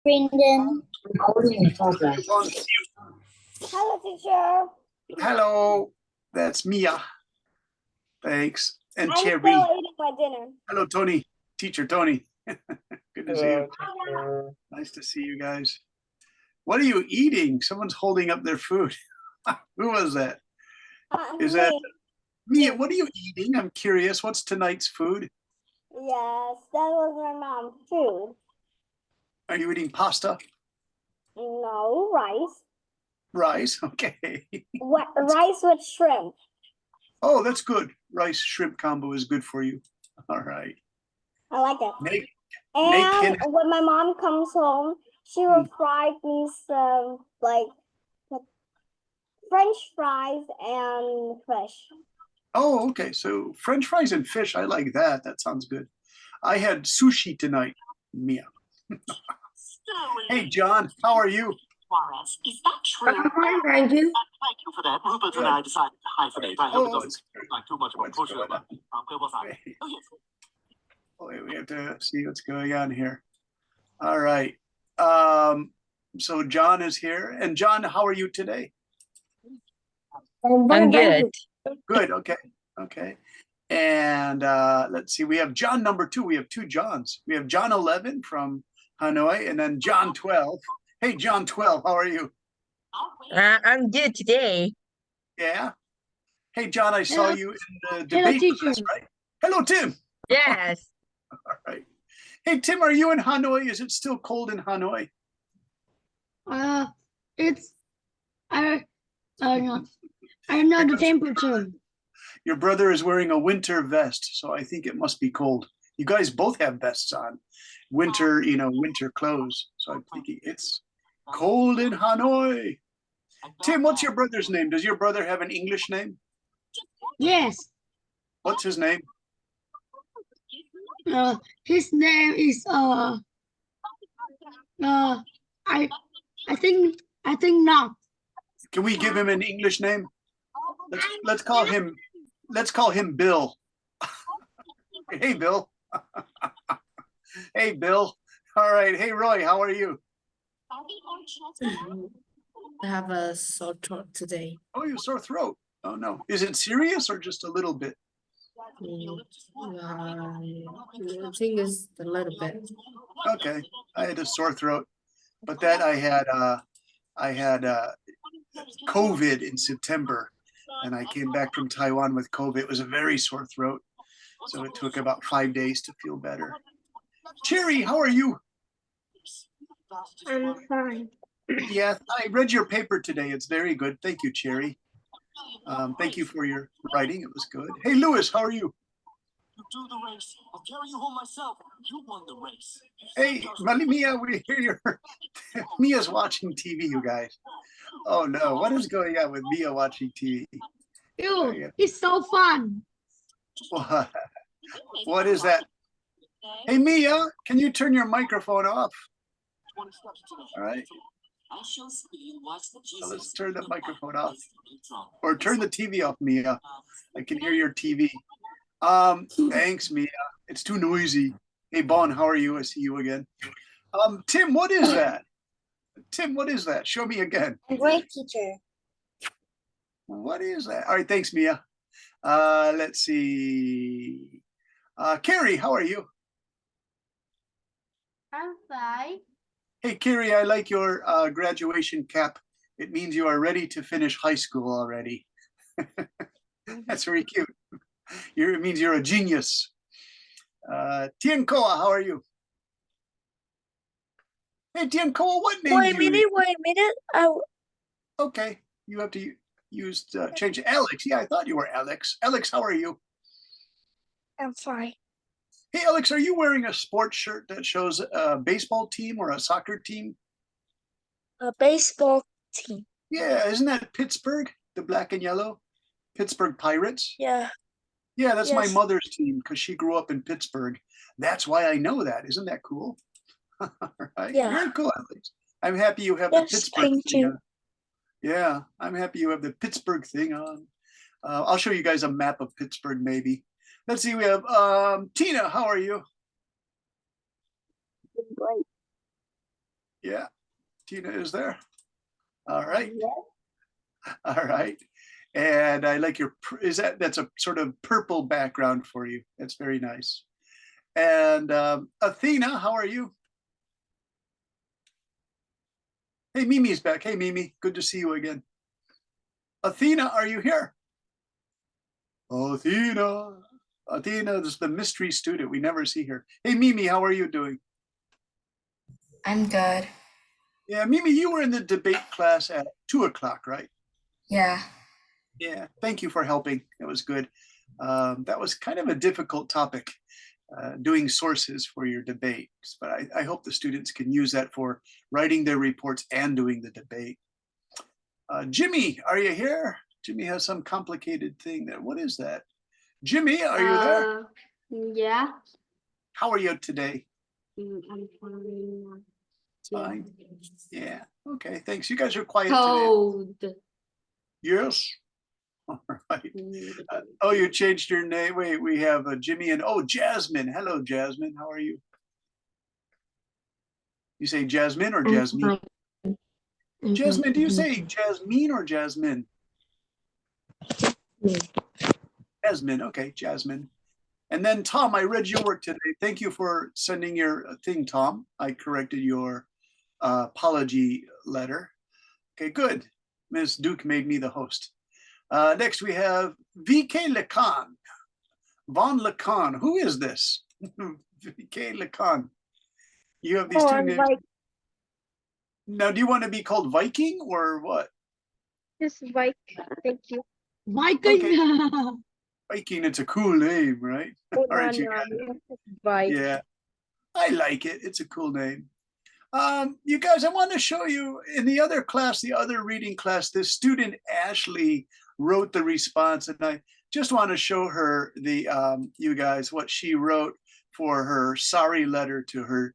Brendan. Hello, teacher. Hello, that's Mia. Thanks. And I'm Cherry. still eating my dinner. Hello, Tony. Teacher Tony. Good to see you. Hello. Nice to see you guys. What are you eating? Someone's holding up their food. Who was that? Is that Mia? What are you eating? I'm curious. What's tonight's food? Yes, that was my mom's food. Are you eating pasta? No, rice. Rice? Okay. What, rice with shrimp. Oh, that's good. Rice shrimp combo is good for you. All right. I like it. Naked. And when my mom comes home, she will fry me some like French fries and fish. Oh, okay. So French fries and fish. I like that. That sounds good. I had sushi tonight, Mia. Hey, John, how are you? Juarez, is that true? I'm fine, thank you. Thank you for that. Rupert and I decided to hyphenate. I hope it doesn't it's seem like too much of a what's push. going on? Oh, yes. Wait, we have to see what's going on here. All right. So John is here. And John, how are you today? I'm good. Good. Okay. Okay. And let's see. We have John number 2. We have 2 Johns. We have John 11 from Hanoi and then John 12. Hey, John 12, how are you? I'm good today. Yeah. Hey, John, I saw Hello. you in the Hello, debate teacher. class, right? Hello, Tim. Yes. All right. Hey, Tim, are you in Hanoi? Is it still cold in Hanoi? It's I know the temperature. Your brother is wearing a winter vest, so I think it must be cold. You guys both have vests on. Winter, winter clothes. So I'm thinking it's cold in Hanoi. Tim, what's your brother's name? Does your brother have an English name? Yes. What's his name? His name is I think not. Can we give him an English name? Let's call him Bill. Hey, Bill. Hey, Bill. All right. Hey, Roy, how are you? I have a sore throat today. Oh, you sore throat. Oh no. Is it serious or just a little bit? I think it's a little bit. Okay. I had a sore throat, but that I had COVID in September, and I came back from Taiwan with COVID. It was a very sore throat, so it took about 5 days to feel better. Cherry, how are you? I'm fine. Yeah, I read your paper today. It's very good. Thank you, Cherry. Thank you for your writing. It was good. Hey, Lewis, how are you? You do the race. I'll carry you home myself. You won the race. Hey, Mia, we hear your Mia's watching TV, you guys. Oh no, what is going on with Mia watching TV? Ew, it's so fun. What is that? Hey, Mia, can you turn your microphone off? All right. So let's turn the microphone off. Or turn the TV off, Mia. I can hear your TV. Thanks, Mia. It's too noisy. Hey, Bon, how are you? I see you again. Tim, what is that? Tim, what is that? Show me again. Great teacher. What is that? All right, thanks, Mia. Let's see. Carrie, how are you? I'm fine. Hey, Carrie, I like your graduation cap. It means you are ready to finish high school already. That's very cute. It means you're a genius. Tien Koa, how are you? Hey, Tien Koa, what name do you use? Wait a minute. Okay, you have to use change Alex. Yeah, I thought you were Alex. Alex, how are you? I'm fine. Hey, Alex, are you wearing a sports shirt that shows a baseball team or a soccer team? A baseball team. Yeah, isn't that Pittsburgh, the black and yellow? Pittsburgh Pirates? Yeah. Yeah, that's my Yes. mother's team because she grew up in Pittsburgh. That's why I know that. Isn't that cool? Right? Yeah. Very cool, Alex. I'm happy you have Yes, the Pittsburgh thank thing you. on. Yeah, I'm happy you have the Pittsburgh thing on. I'll show you guys a map of Pittsburgh, maybe. Let's see, we have Tina, how are you? Great. Yeah, Tina is there. All right. Yes. All right. And I like your, that's a sort of purple background for you. That's very nice. And Athena, how are you? Hey, Mimi's back. Hey, Mimi, good to see you again. Athena, are you here? Athena. Athena is the mystery student. We never see her. Hey, Mimi, how are you doing? I'm good. Yeah, Mimi, you were in the debate class at 2 o'clock, right? Yeah. Yeah, thank you for helping. It was good. That was kind of a difficult topic, doing sources for your debates, but I hope the students can use that for writing their reports and doing the debate. Jimmy, are you here? Jimmy has some complicated thing there. What is that? Jimmy, are you there? Yeah. How are you today? I'm fine. Fine. Yeah. Okay. Thanks. You guys are quiet Cold. today. Yes. All right. Oh, you changed your name. Wait, we have Jimmy and Jasmine. Hello, Jasmine. How are you? You say Jasmine or Jasmine? Jasmine, do you say Jasmine or Jasmine? Jasmine. Okay, Jasmine. And then Tom, I read your work today. Thank you for sending your thing, Tom. I corrected your apology letter. Okay, good. Ms. Duke made me the host. Next we have VK Lacan. Von Lacan. Who is this? VK Lacan. You have these two names. Like, Now, do you want to be called Viking or what? just like, thank you. Viking. Okay. Viking, it's a cool name, right? All right, you got Bye. Yeah, I like it. It's a cool name. You guys, I want to show you in the other class, the other reading class, the student Ashley wrote the response, and I just want to show her the you guys what she wrote for her sorry letter to her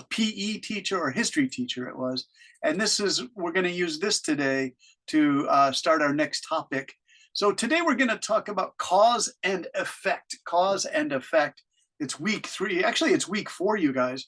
PE teacher or history teacher it was. And this is, we're going to use this today to start our next topic. So today we're going to talk about cause and effect. Cause and effect. It's week 3. Actually, it's week 4, you guys.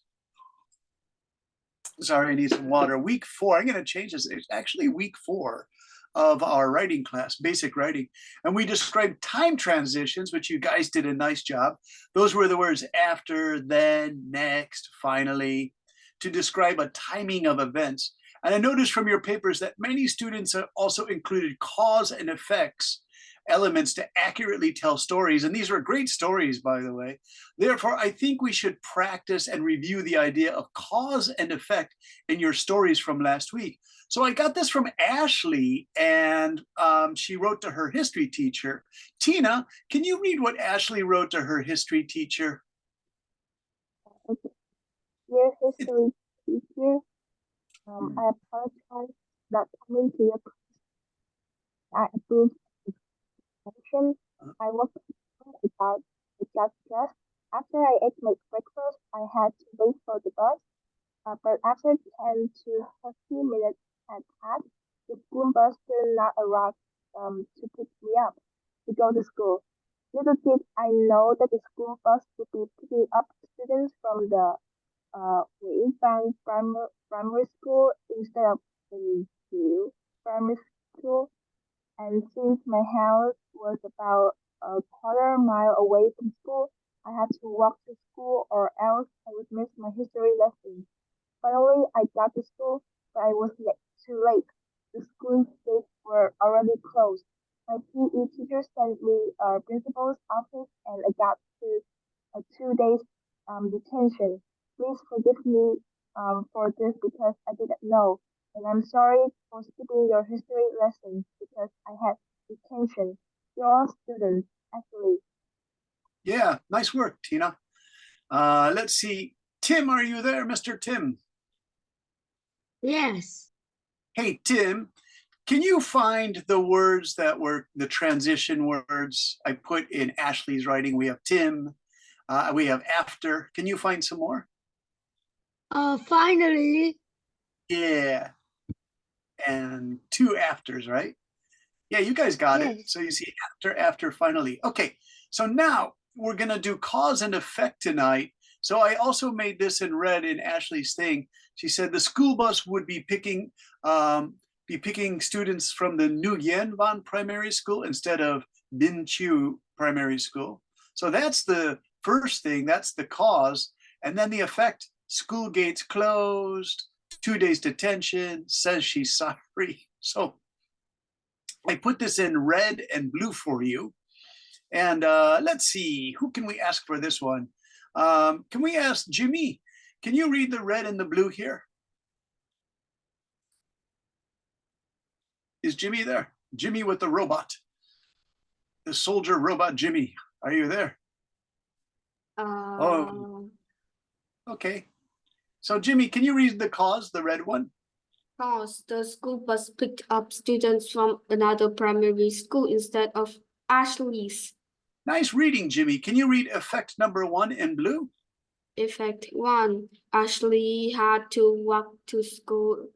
Sorry, I need some water. Week 4. I'm going to change this. It's actually week 4 of our writing class, basic writing. And we described time transitions, which you guys did a nice job. Those were the words after, then, next, finally, to describe a timing of events. And I noticed from your papers that many students have also included cause and effects elements to accurately tell stories. And these were great stories, by the way. Therefore, I think we should practice and review the idea of cause and effect in your stories from last week. So I got this from Ashley, and she wrote to her history teacher. Tina, can you read what Ashley wrote to her history teacher? Dear history teacher, I apologize that coming to your class. I approved attention. I was about to get dressed. After I ate my breakfast, I had to wait for the bus. But after 10 to 15 minutes had passed, the school bus still not arrived to pick me up to go to school. Little did I know that the school bus would be picking up students from the Weifang primary school instead of the new primary school. And since my house was about a quarter mile away from school, I had to walk to school or else I would miss my history lesson. Finally, I got to school, but I was too late. The school gates were already closed. My PE teacher sent me a principal's office and I got to a 2 days detention. Please forgive me for this because I didn't know. And I'm sorry for skipping your history lesson because I had detention. Your student, actually. Yeah, nice work, Tina. Let's see. Tim, are you there, Mr. Tim? Yes. Hey, Tim, can you find the words that were the transition words I put in Ashley's writing? We have Tim, we have after. Can you find some more? Finally. Yeah. And 2 afters, right? Yeah, you guys got it. Yes. So you see after, finally. Okay, so now we're going to do cause and effect tonight. So I also made this in red in Ashley's thing. She said the school bus would be picking students from the Nguyen Van Primary School instead of Bin Chu Primary School. So that's the first thing, that's the cause. And then the effect, school gates closed, 2 days detention, says she's sorry. So I put this in red and blue for you. And let's see, who can we ask for this one? Can we ask Jimmy? Can you read the red and the blue here? Is Jimmy there? Jimmy with the robot. The soldier robot Jimmy. Are you there? Okay. So Jimmy, can you read the cause, the red one? Cause the school bus picked up students from another primary school instead of Ashley's. Nice reading, Jimmy. Can you read effect number 1 in blue? Effect 1, Ashley had to walk to school.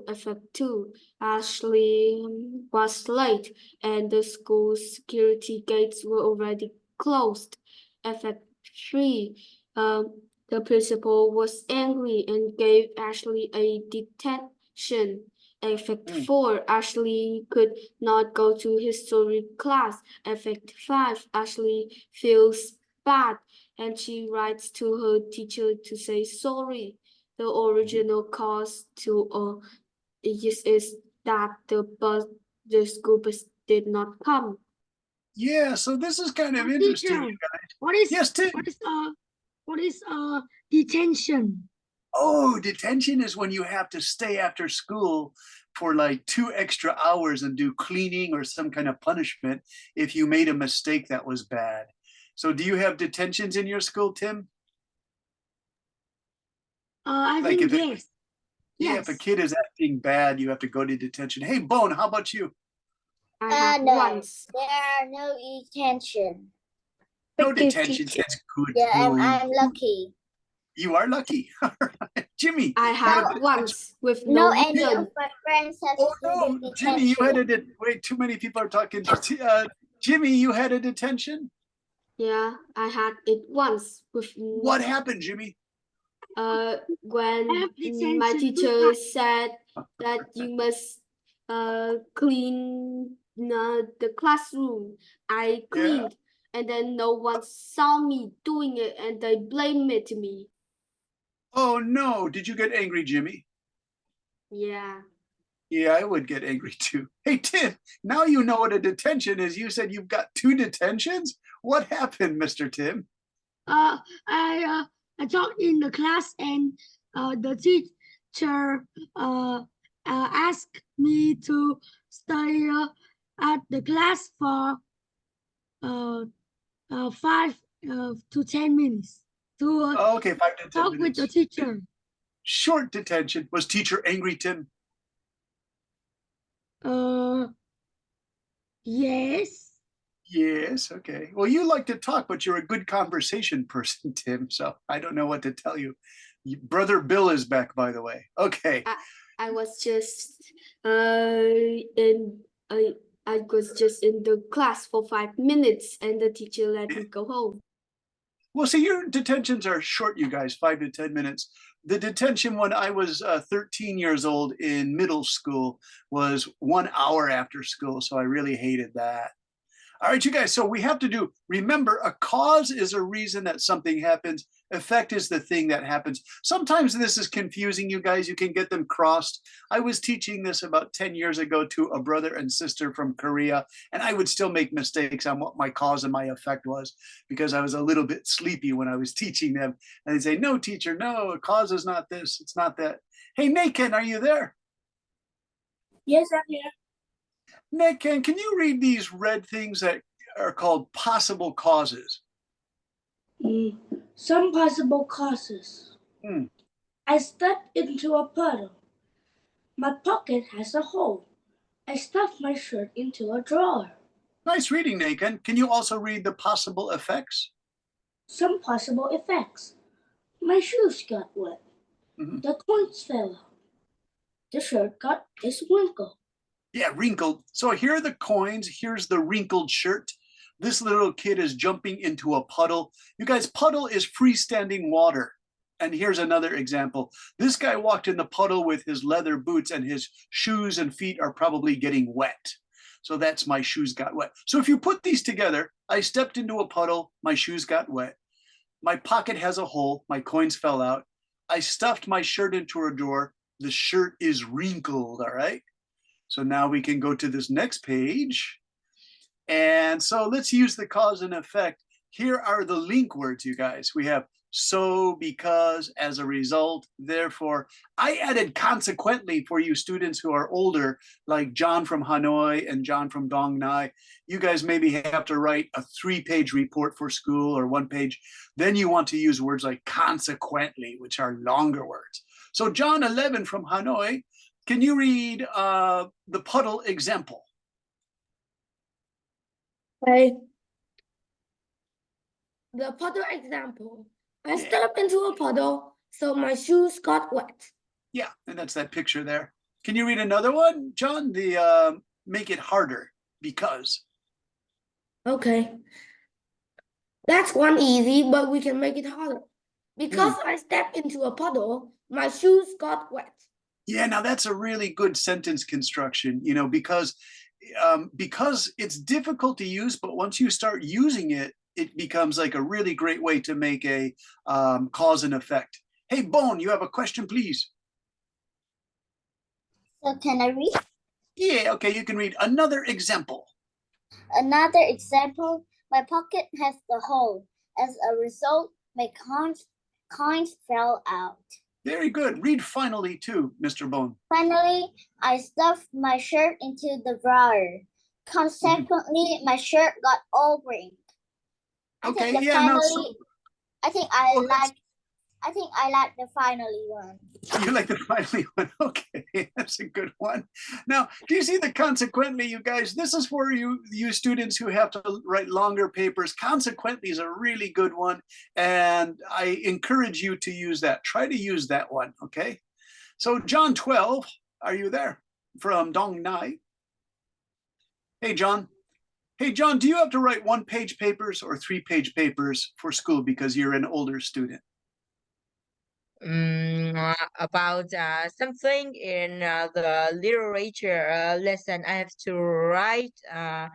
Effect 2, Ashley was late and the school security gates were already closed. Effect 3, the principal was angry and gave Ashley a detention. Effect 4, Ashley could not go to history class. Effect 5, Ashley feels bad and she writes to her teacher to say sorry. The original cause to is that the school bus did not come. Yeah, so this is kind of Teacher, interesting, you guys. What is Yes, Tim. what is detention? Oh, detention is when you have to stay after school for like 2 extra hours and do cleaning or some kind of punishment if you made a mistake that was bad. So do you have detentions in your school, Tim? I Like think if it- yes. Yeah, if a kid is acting bad, you have to go to detention. Hey, Bone, how about you? I had no, once. there are no detention. No Thank you, detention. teacher. That's good. Yeah, Bone. I'm lucky. You are lucky. Jimmy. I you had have once with No, no any reason. of my friends has Oh student no, Jimmy, you detention. had a wait. Too many people are talking. Jimmy, you had a detention. Yeah, I had it once with What happened, Jimmy? when I have my detention teacher said that you must clean the classroom. I cleaned and then no one saw me doing it and they blamed it to me. Oh no! Did you get angry, Jimmy? Yeah. Yeah, I would get angry too. Hey, Tim, now you know what a detention is. You said you've got 2 detentions. What happened, Mr. Tim? I taught in the class and the teacher asked me to stay at the class for 5 to 10 minutes to Oh, okay, 5 to 10 talk minutes. with the teacher. Short detention. Was teacher angry, Tim? Yes. Yes, okay. Well, you like to talk, but you're a good conversation person, Tim. So I don't know what to tell you. Brother Bill is back, by the way. Okay. I was just I was just in the class for 5 minutes and the teacher let me go home. Well, see, your detentions are short, you guys, 5 to 10 minutes. The detention when I was 13 years old in middle school was 1 hour after school. So I really hated that. All right, you guys, so we have to remember, a cause is a reason that something happens. Effect is the thing that happens. Sometimes this is confusing, you guys. You can get them crossed. I was teaching this about 10 years ago to a brother and sister from Korea, and I would still make mistakes on what my cause and my effect was because I was a little bit sleepy when I was teaching them. And they'd say, no, teacher, no, a cause is not this, it's not that. Hey, Naken, are you there? Yes, I'm here. Nick, can you read these red things that are called possible causes? Some possible causes. I stepped into a puddle. My pocket has a hole. I stuffed my shirt into a drawer. Nice reading, Naken. Can you also read the possible effects? Some possible effects. My shoes got wet. The coins fell out. The shirt got this wrinkle. Yeah, wrinkled. So here are the coins. Here's the wrinkled shirt. This little kid is jumping into a puddle. You guys, puddle is freestanding water. And here's another example. This guy walked in the puddle with his leather boots, and his shoes and feet are probably getting wet. So that's my shoes got wet. So if you put these together, I stepped into a puddle, my shoes got wet. My pocket has a hole, my coins fell out. I stuffed my shirt into a drawer, the shirt is wrinkled, all right? So now we can go to this next page. And so let's use the cause and effect. Here are the link words, you guys. We have so, because, as a result, therefore. I added consequently for you students who are older, like John from Hanoi and John from Dong Nai. You guys maybe have to write a 3-page report for school or 1 page. Then you want to use words like consequently, which are longer words. So John 11 from Hanoi, can you read the puddle example? Okay. The puddle example. I stepped into a puddle, so my shoes got wet. Yeah, and that's that picture there. Can you read another one, John? The make it harder, because. Okay. That's one easy, but we can make it harder. Because I stepped into a puddle, my shoes got wet. Yeah, now that's a really good sentence construction, you know, because it's difficult to use, but once you start using it, it becomes like a really great way to make a cause and effect. Hey, Bone, you have a question, please? So can I read? Yeah, okay, you can read another example. Another example, my pocket has the hole. As a result, my coins fell out. Very good. Read finally too, Mr. Bone. Finally, I stuffed my shirt into the drawer. Consequently, my shirt got all wrinkled. Okay, I think I like the finally one. You like the finally one? Okay, that's a good one. Now, do you see the consequently, you guys? This is for you students who have to write longer papers. Consequently is a really good one, and I encourage you to use that. Try to use that one, okay? So John 12, are you there? From Dong Nai. Hey, John. Hey, John, do you have to write 1-page papers or 3-page papers for school because you're an older student? About something in the literature lesson, I have to write. I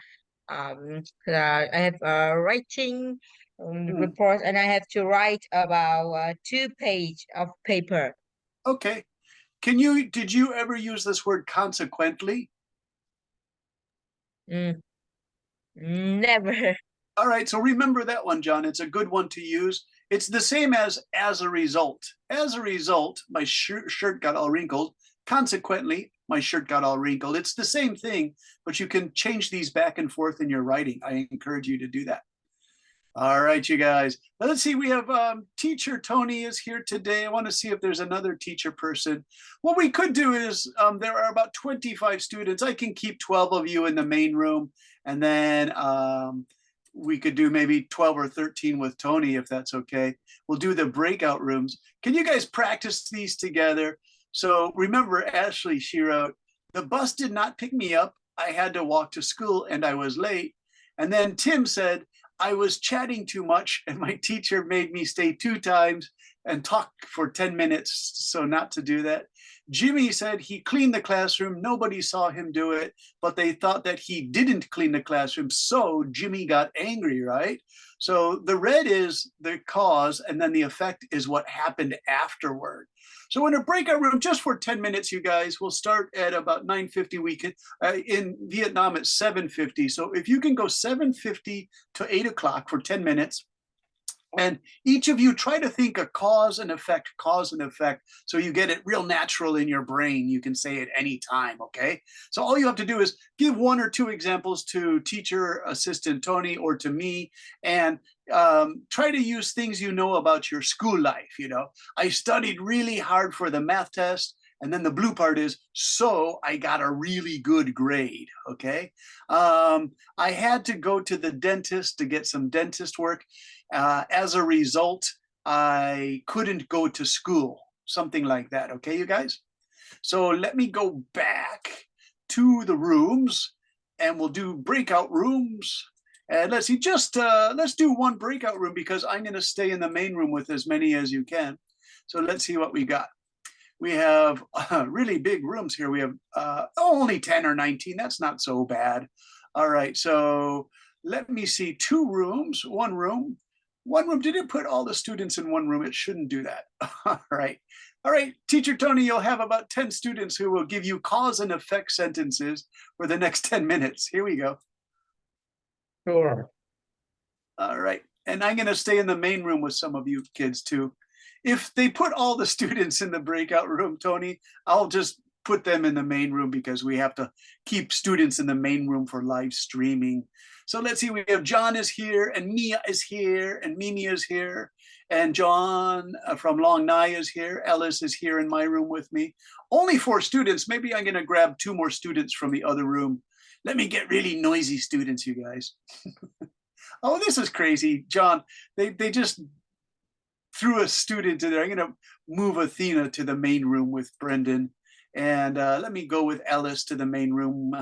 have a writing report, and I have to write about 2 pages of paper. Okay. Did you ever use this word consequently? Never. All right, so remember that one, John. It's a good one to use. It's the same as a result. As a result, my shirt got all wrinkled. Consequently, my shirt got all wrinkled. It's the same thing, but you can change these back and forth in your writing. I encourage you to do that. All right, you guys. Let's see, we have teacher Tony is here today. I want to see if there's another teacher person. What we could do is there are about 25 students. I can keep 12 of you in the main room, and then we could do maybe 12 or 13 with Tony, if that's okay. We'll do the breakout rooms. Can you guys practice these together? So remember, Ashley, she wrote, the bus did not pick me up. I had to walk to school and I was late. And then Tim said, I was chatting too much and my teacher made me stay 2 times and talk for 10 minutes, so not to do that. Jimmy said he cleaned the classroom. Nobody saw him do it, but they thought that he didn't clean the classroom. So Jimmy got angry, right? So the red is the cause, and then the effect is what happened afterward. So in a breakout room, just for 10 minutes, you guys, we'll start at about 9:50. We can, in Vietnam, it's 7:50. So if you can go 7:50 to 8 o'clock for 10 minutes, and each of you try to think a cause and effect, so you get it real natural in your brain. You can say it anytime, okay? So all you have to do is give 1 or 2 examples to teacher assistant Tony or to me, and try to use things you know about your school life. You know, I studied really hard for the math test, and then the blue part is, so I got a really good grade, okay? I had to go to the dentist to get some dentist work. As a result, I couldn't go to school, something like that, okay, you guys? So let me go back to the rooms, and we'll do breakout rooms. And let's see, just let's do one breakout room because I'm going to stay in the main room with as many as you can. So let's see what we got. We have really big rooms here. We have only 10 or 19. That's not so bad. All right, so let me see, 2 rooms, 1 room. 1 room, did it put all the students in 1 room? It shouldn't do that. All right. All right, Teacher Tony, you'll have about 10 students who will give you cause and effect sentences for the next 10 minutes. Here we go. Sure. All right, and I'm gonna stay in the main room with some of you kids too. If they put all the students in the breakout room, Tony, I'll just put them in the main room because we have to keep students in the main room for live streaming. So let's see, we have John is here and Mia is here and Mimi is here and John from Long Nai is here. Ellis is here in my room with me. Only 4 students. Maybe I'm gonna grab 2 more students from the other room. Let me get really noisy students, you guys. Oh, this is crazy. John, they just threw a student in there. I'm gonna move Athena to the main room with Brendan. And let me go with Ellis to the main room,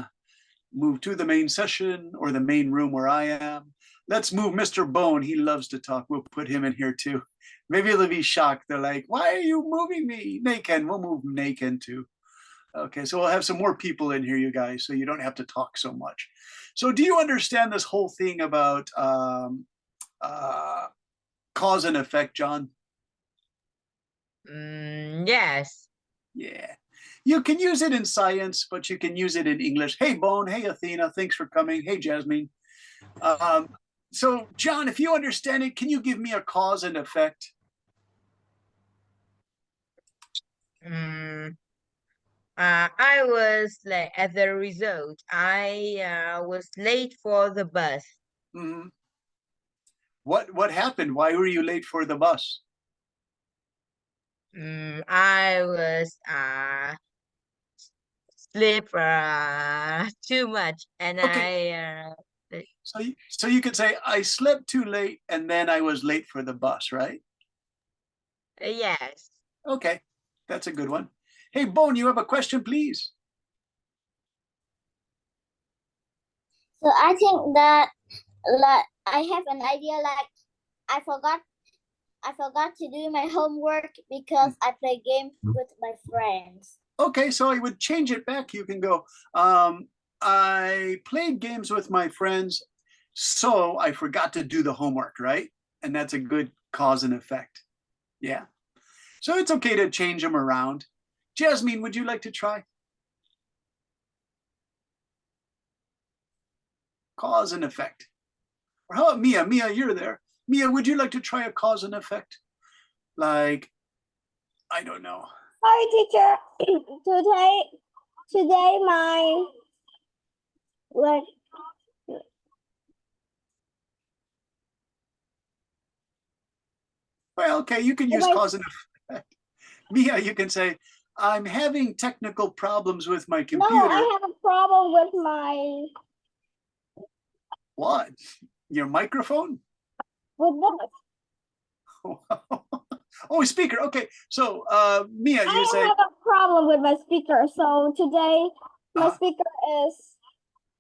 move to the main session or the main room where I am. Let's move Mr. Bone. He loves to talk. We'll put him in here too. Maybe they'll be shocked. They're like, why are you moving me? Naken, we'll move Naken too. Okay, so we'll have some more people in here, you guys, so you don't have to talk so much. So do you understand this whole thing about cause and effect, John? Yes. Yeah. You can use it in science, but you can use it in English. Hey, Bone. Hey, Athena. Thanks for coming. Hey, Jasmine. So, John, if you understand it, can you give me a cause and effect? I was like, as a result, I was late for the bus. Mm-hmm. What happened? Why were you late for the bus? I was sleep too much, and okay. So you could say I slept too late, and then I was late for the bus, right? Yes. Okay, that's a good one. Hey, Bone, you have a question, please? So I think that, like, I have an idea, like, I forgot to do my homework because I play games with my friends. Okay, so I would change it back. You can go, I played games with my friends, so I forgot to do the homework, right? And that's a good cause and effect. Yeah. So it's okay to change them around. Jasmine, would you like to try? Cause and effect. Or how about Mia? Mia, you're there. Mia, would you like to try a cause and effect? Like, I don't know. Hi, teacher. Today my like. Well, okay, you can use cause and effect. Mia, you can say, I'm having technical problems with my computer. No, I have a problem with my. What? Your microphone? With what? Oh, speaker. Okay, so Mia, you say. I have a problem with my speaker. So today my speaker is.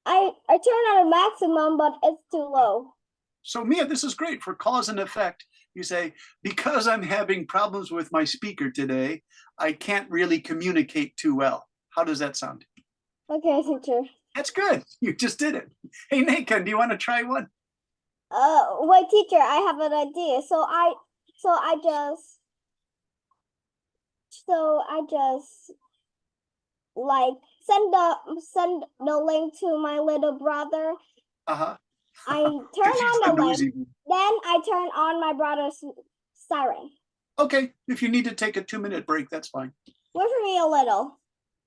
I turn on a maximum, but it's too low. So Mia, this is great for cause and effect. You say, because I'm having problems with my speaker today, I can't really communicate too well. How does that sound? Okay, teacher. That's good. You just did it. Hey, Naken, do you want to try one? Wait, teacher, I have an idea. So I just like send the link to my little brother. Uh-huh. I turn on the link, then I turn on my brother's siren. Okay, if you need to take a 2-minute break, that's fine. Wait for me a little.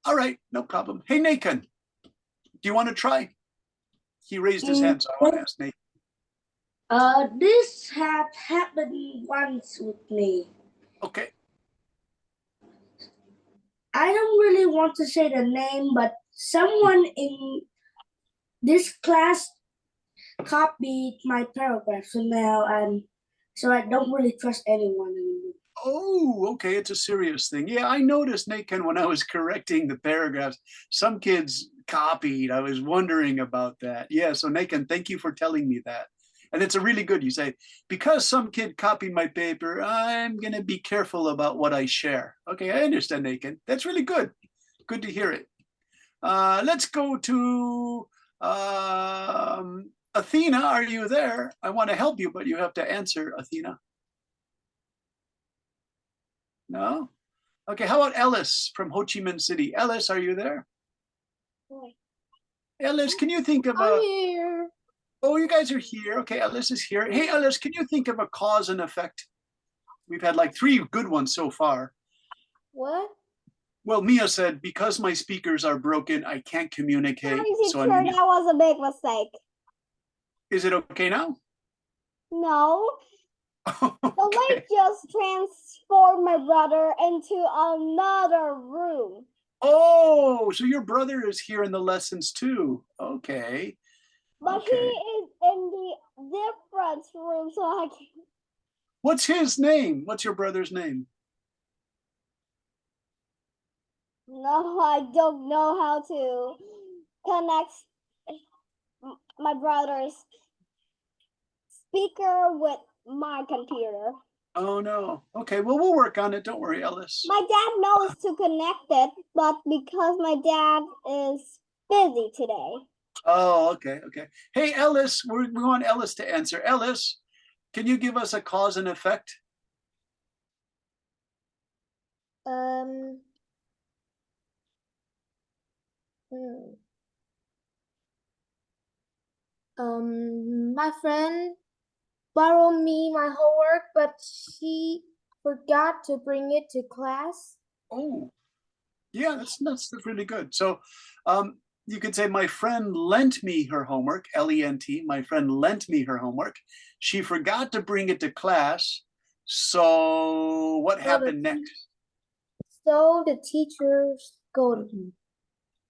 All right, no problem. Hey, Naken, do you want to try? He raised his hand, so I want to ask Naken. This had happened once with me. Okay. I don't really want to say the name, but someone in this class copied my paragraph, so I don't really trust anyone anymore. Oh, okay, it's a serious thing. Yeah, I noticed, Naken, when I was correcting the paragraphs, some kids copied. I was wondering about that. Yeah, so Nakan, thank you for telling me that. And it's a really good, you say, because some kid copied my paper, I'm going to be careful about what I share. Okay, I understand, Nakan. That's really good. Good to hear it. Let's go to Athena. Are you there? I want to help you, but you have to answer, Athena. No? Okay, how about Ellis from Ho Chi Minh City? Ellis, are you there? Ellis, can you think of I'm a... here. Oh, you guys are here. Okay, Ellis is here. Hey, Ellis, can you think of a cause and effect? We've had like 3 good ones so far. What? Well, Mia said, because my speakers are broken, I can't communicate. So I'm that was a big mistake. Is it okay now? No, the Okay. lake just transformed my brother into another room. Oh, so your brother is here in the lessons too. Okay. But he Okay. is in the different room, so I can't. What's his name? What's your brother's name? No, I don't know how to connect my brother's speaker with my computer. Oh no. Okay, well, we'll work on it. Don't worry, Ellis. My dad knows to connect it, but because my dad is busy today. Oh, okay, okay. Hey, Ellis, we want Ellis to answer. Ellis, can you give us a cause and effect? My friend borrowed me my homework, but she forgot to bring it to class. Oh, yeah, that's really good. So, you could say my friend lent me her homework, L-E-N-T. My friend lent me her homework. She forgot to bring it to class. So what happened next? So the teacher scolded me.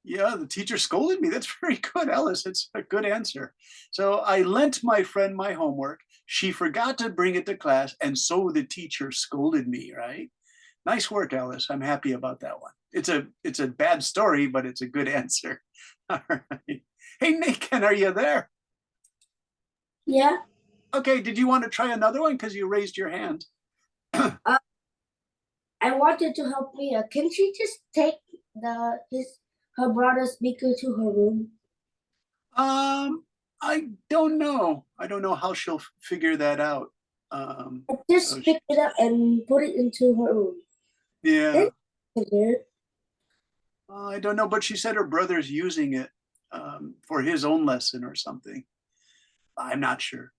Yeah, the teacher scolded me. That's very good, Ellis. It's a good answer. So I lent my friend my homework. She forgot to bring it to class, and so the teacher scolded me, right? Nice work, Ellis. I'm happy about that one. It's a bad story, but it's a good answer. All right. Hey, Nathan, are you there? Yeah. Okay, did you want to try another one? Because you raised your hand. I wanted to help Mia. Can she just take her brother's speaker to her room? I don't know. I don't know how she'll figure that out. Just so pick it up and put it into her room. Yeah. Weird. I don't know, but she said her brother's using it for his own lesson or something. I'm not sure.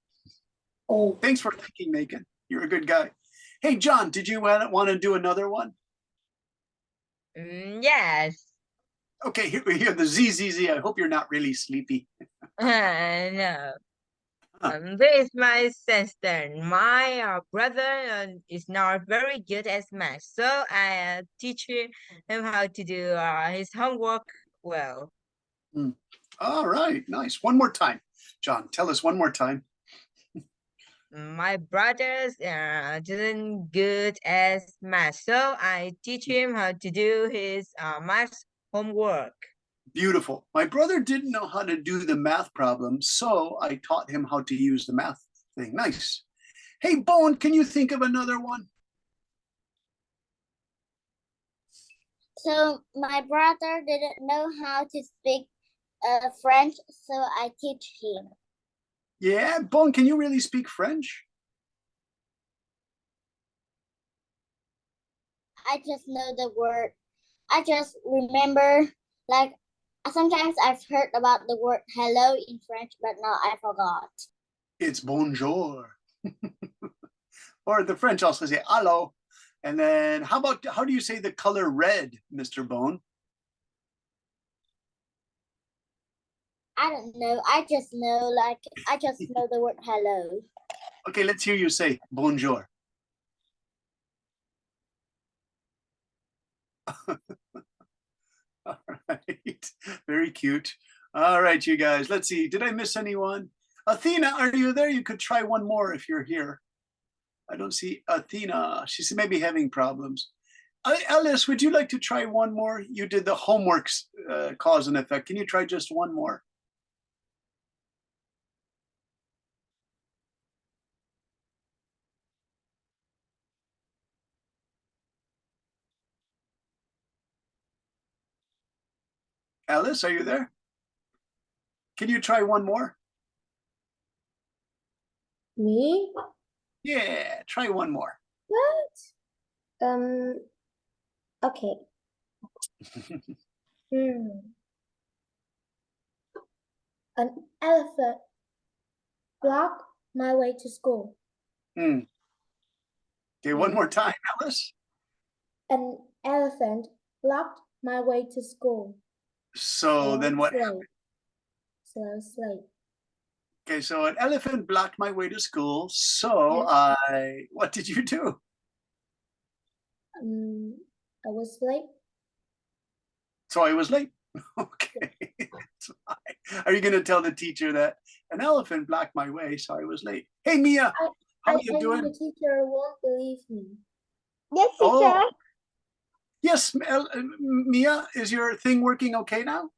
Oh, Thanks for thinking, Megan. You're a good guy. Hey, John, did you want to do another one? Yes. Okay, here, the ZZZ. I hope you're not really sleepy. No. This is my sister. My brother is not very good at math, so I teach him how to do his homework well. All right, nice. One more time, John. Tell us one more time. My brother's isn't good at math, so I teach him how to do his math homework. Beautiful. My brother didn't know how to do the math problem, so I taught him how to use the math thing. Nice. Hey, Bone, can you think of another one? So my brother didn't know how to speak French, so I teach him. Yeah, Bone, can you really speak French? I just know the word. I just remember, like, sometimes I've heard about the word hello in French, but now I forgot. It's bonjour. Or the French also say allo. And then how do you say the color red, Mr. Bone? I don't know. I just know the word hello. Okay, let's hear you say bonjour. All right, very cute. All right, you guys, let's see. Did I miss anyone? Athena, are you there? You could try one more if you're here. I don't see Athena. She's maybe having problems. Alice, would you like to try one more? You did the homework cause and effect. Can you try just one more? Alice, are you there? Can you try one more? Me? Yeah, try one more. What? Okay. An elephant blocked my way to school. Okay, one more time, Alice. An elephant blocked my way to school. So then what? So I was late. Okay, so an elephant blocked my way to school. So what did you do? I was late. So I was late. Okay. That's fine. Are you going to tell the teacher that an elephant blocked my way, so I was late? Hey, Mia, how are you I doing? know the teacher won't believe me. Yes, teacher. Oh, yes, Mia, is your thing working okay now?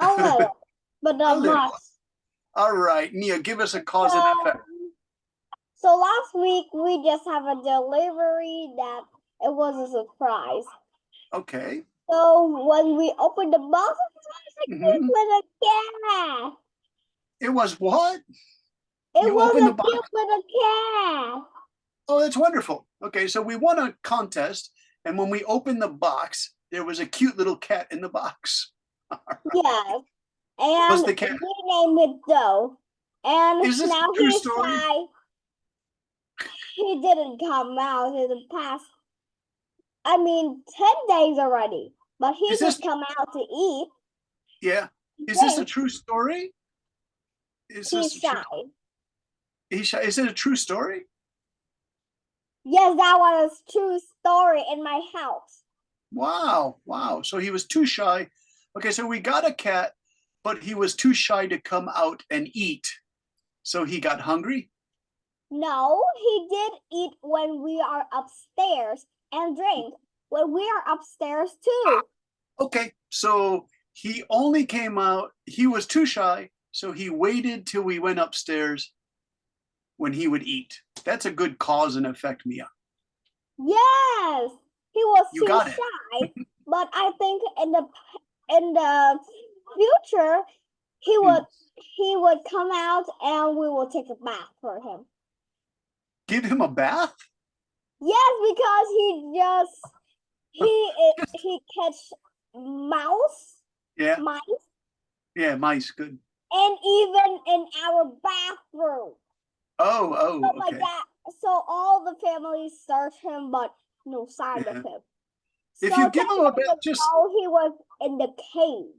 A little, but A not little. much. All right, Mia, give us a cause and effect. So last week we just have a delivery that it was a surprise. Okay. So when we opened the box, it was Mhm. with a cat. It was what? It You was opened a the box? gift with a cat. Oh, that's wonderful. Okay, so we won a contest, and when we opened the box, there was a cute little cat in the box. Yes. What's And the cat? we named it Doe. And Is this now a true he's story? shy. He didn't come out in the past, 10 days already. But he Is did this- come out to eat. Yeah. Is this a Yes. true story? Is He's this shy. Is it a true story? Yes, that was a true story in my house. Wow. Wow. So he was too shy. Okay, so we got a cat, but he was too shy to come out and eat. So he got hungry. No, he did eat when we are upstairs and drink when we are upstairs too. Okay, so he only came out, he was too shy, so he waited till we went upstairs when he would eat. That's a good cause and effect, Mia. Yes, he was You too got it. shy, but I think in the future he would come out and we will take a bath for him. Give him a bath? Yes, because he catch mouse, Yeah, mice, yeah, mice, good. and even in our bathroom. Oh, So my okay. dad, so all the family searched him, but no sign Yeah. of him. If So you give him a 10 days bath, just ago, he was in the cave.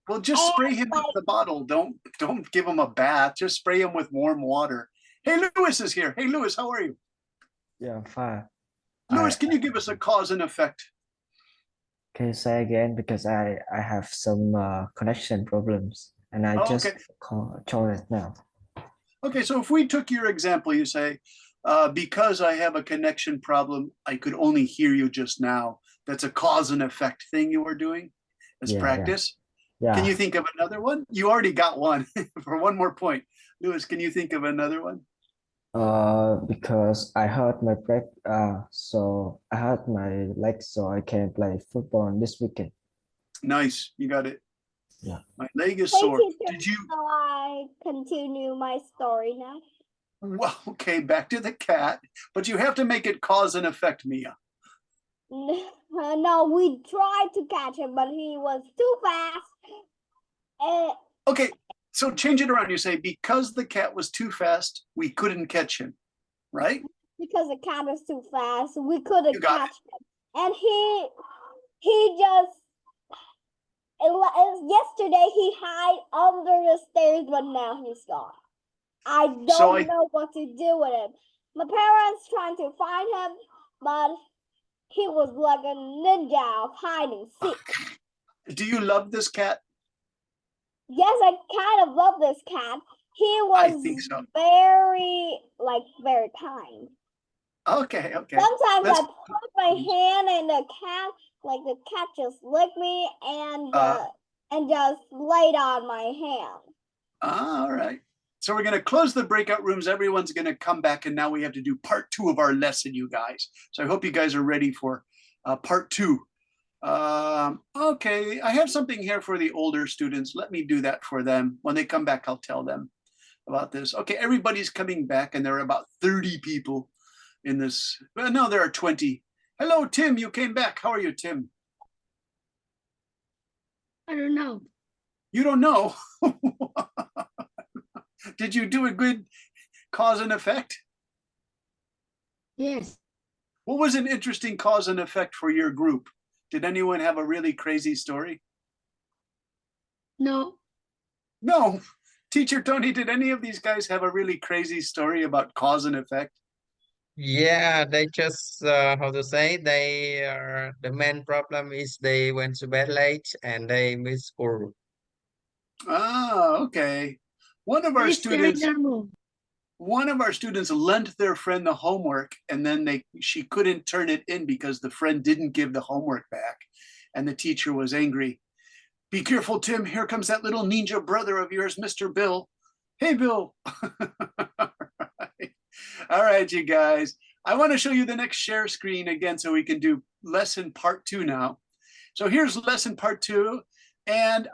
well, just spray him with like- the bottle. Don't give him a bath. Just spray him with warm water. Hey, Lewis is here. Hey, Lewis, how are you? Yeah, I'm fine. Lewis, can you give us a cause and effect? Can you say again? Because I have some connection problems and I Oh, just okay. joined it now. Okay, so if we took your example, you say, because I have a connection problem, I could only hear you just now. That's a cause and effect thing you were doing as Yeah, yeah. practice. Yeah. Can you think of another one? You already got one for one more point. Lewis, can you think of another one? Because I hurt my back, so I hurt my leg, so I can't play football this weekend. Nice, you got it. Yeah. My leg is Hey, sore. teacher, Did you? shall I continue my story now? Well, okay, back to the cat, but you have to make it cause and effect, Mia. No, we tried to catch him, but he was too fast. Okay, so change it around. You say, because the cat was too fast, we couldn't catch him, right? Because the cat was too fast, we couldn't You got catch him. And he just yesterday he hid under the stairs, but now he's gone. I don't know what to do with him. My parents trying to find him, but he was like a ninja of hide and seek. Do you love this cat? Yes, I kind of love this cat. He I was think so. very kind. Okay, okay. Sometimes Let's, I put my hand in the cat, like the cat just licked me and just laid on my hand. all right. So we're going to close the breakout rooms. Everyone's going to come back, and now we have to do part 2 of our lesson, you guys. So I hope you guys are ready for part 2. Okay, I have something here for the older students. Let me do that for them. When they come back, I'll tell them about this. Okay, everybody's coming back, and there are about 30 people in this. Well, no, there are 20. Hello, Tim, you came back. How are you, Tim? I don't know. You don't know. Did you do a good cause and effect? Yes. What was an interesting cause and effect for your group? Did anyone have a really crazy story? No. No. Teacher Tony, did any of these guys have a really crazy story about cause and effect? Yeah, they just how to say they the main problem is they went to bed late and they missed school. Ah, okay. One of our That is very students normal. lent their friend the homework, and then she couldn't turn it in because the friend didn't give the homework back, and the teacher was angry. Be careful, Tim. Here comes that little ninja brother of yours, Mr. Bill. Hey, Bill. All right, you guys. I want to show you the next share screen again so we can do lesson part 2 now. So here's lesson part 2. And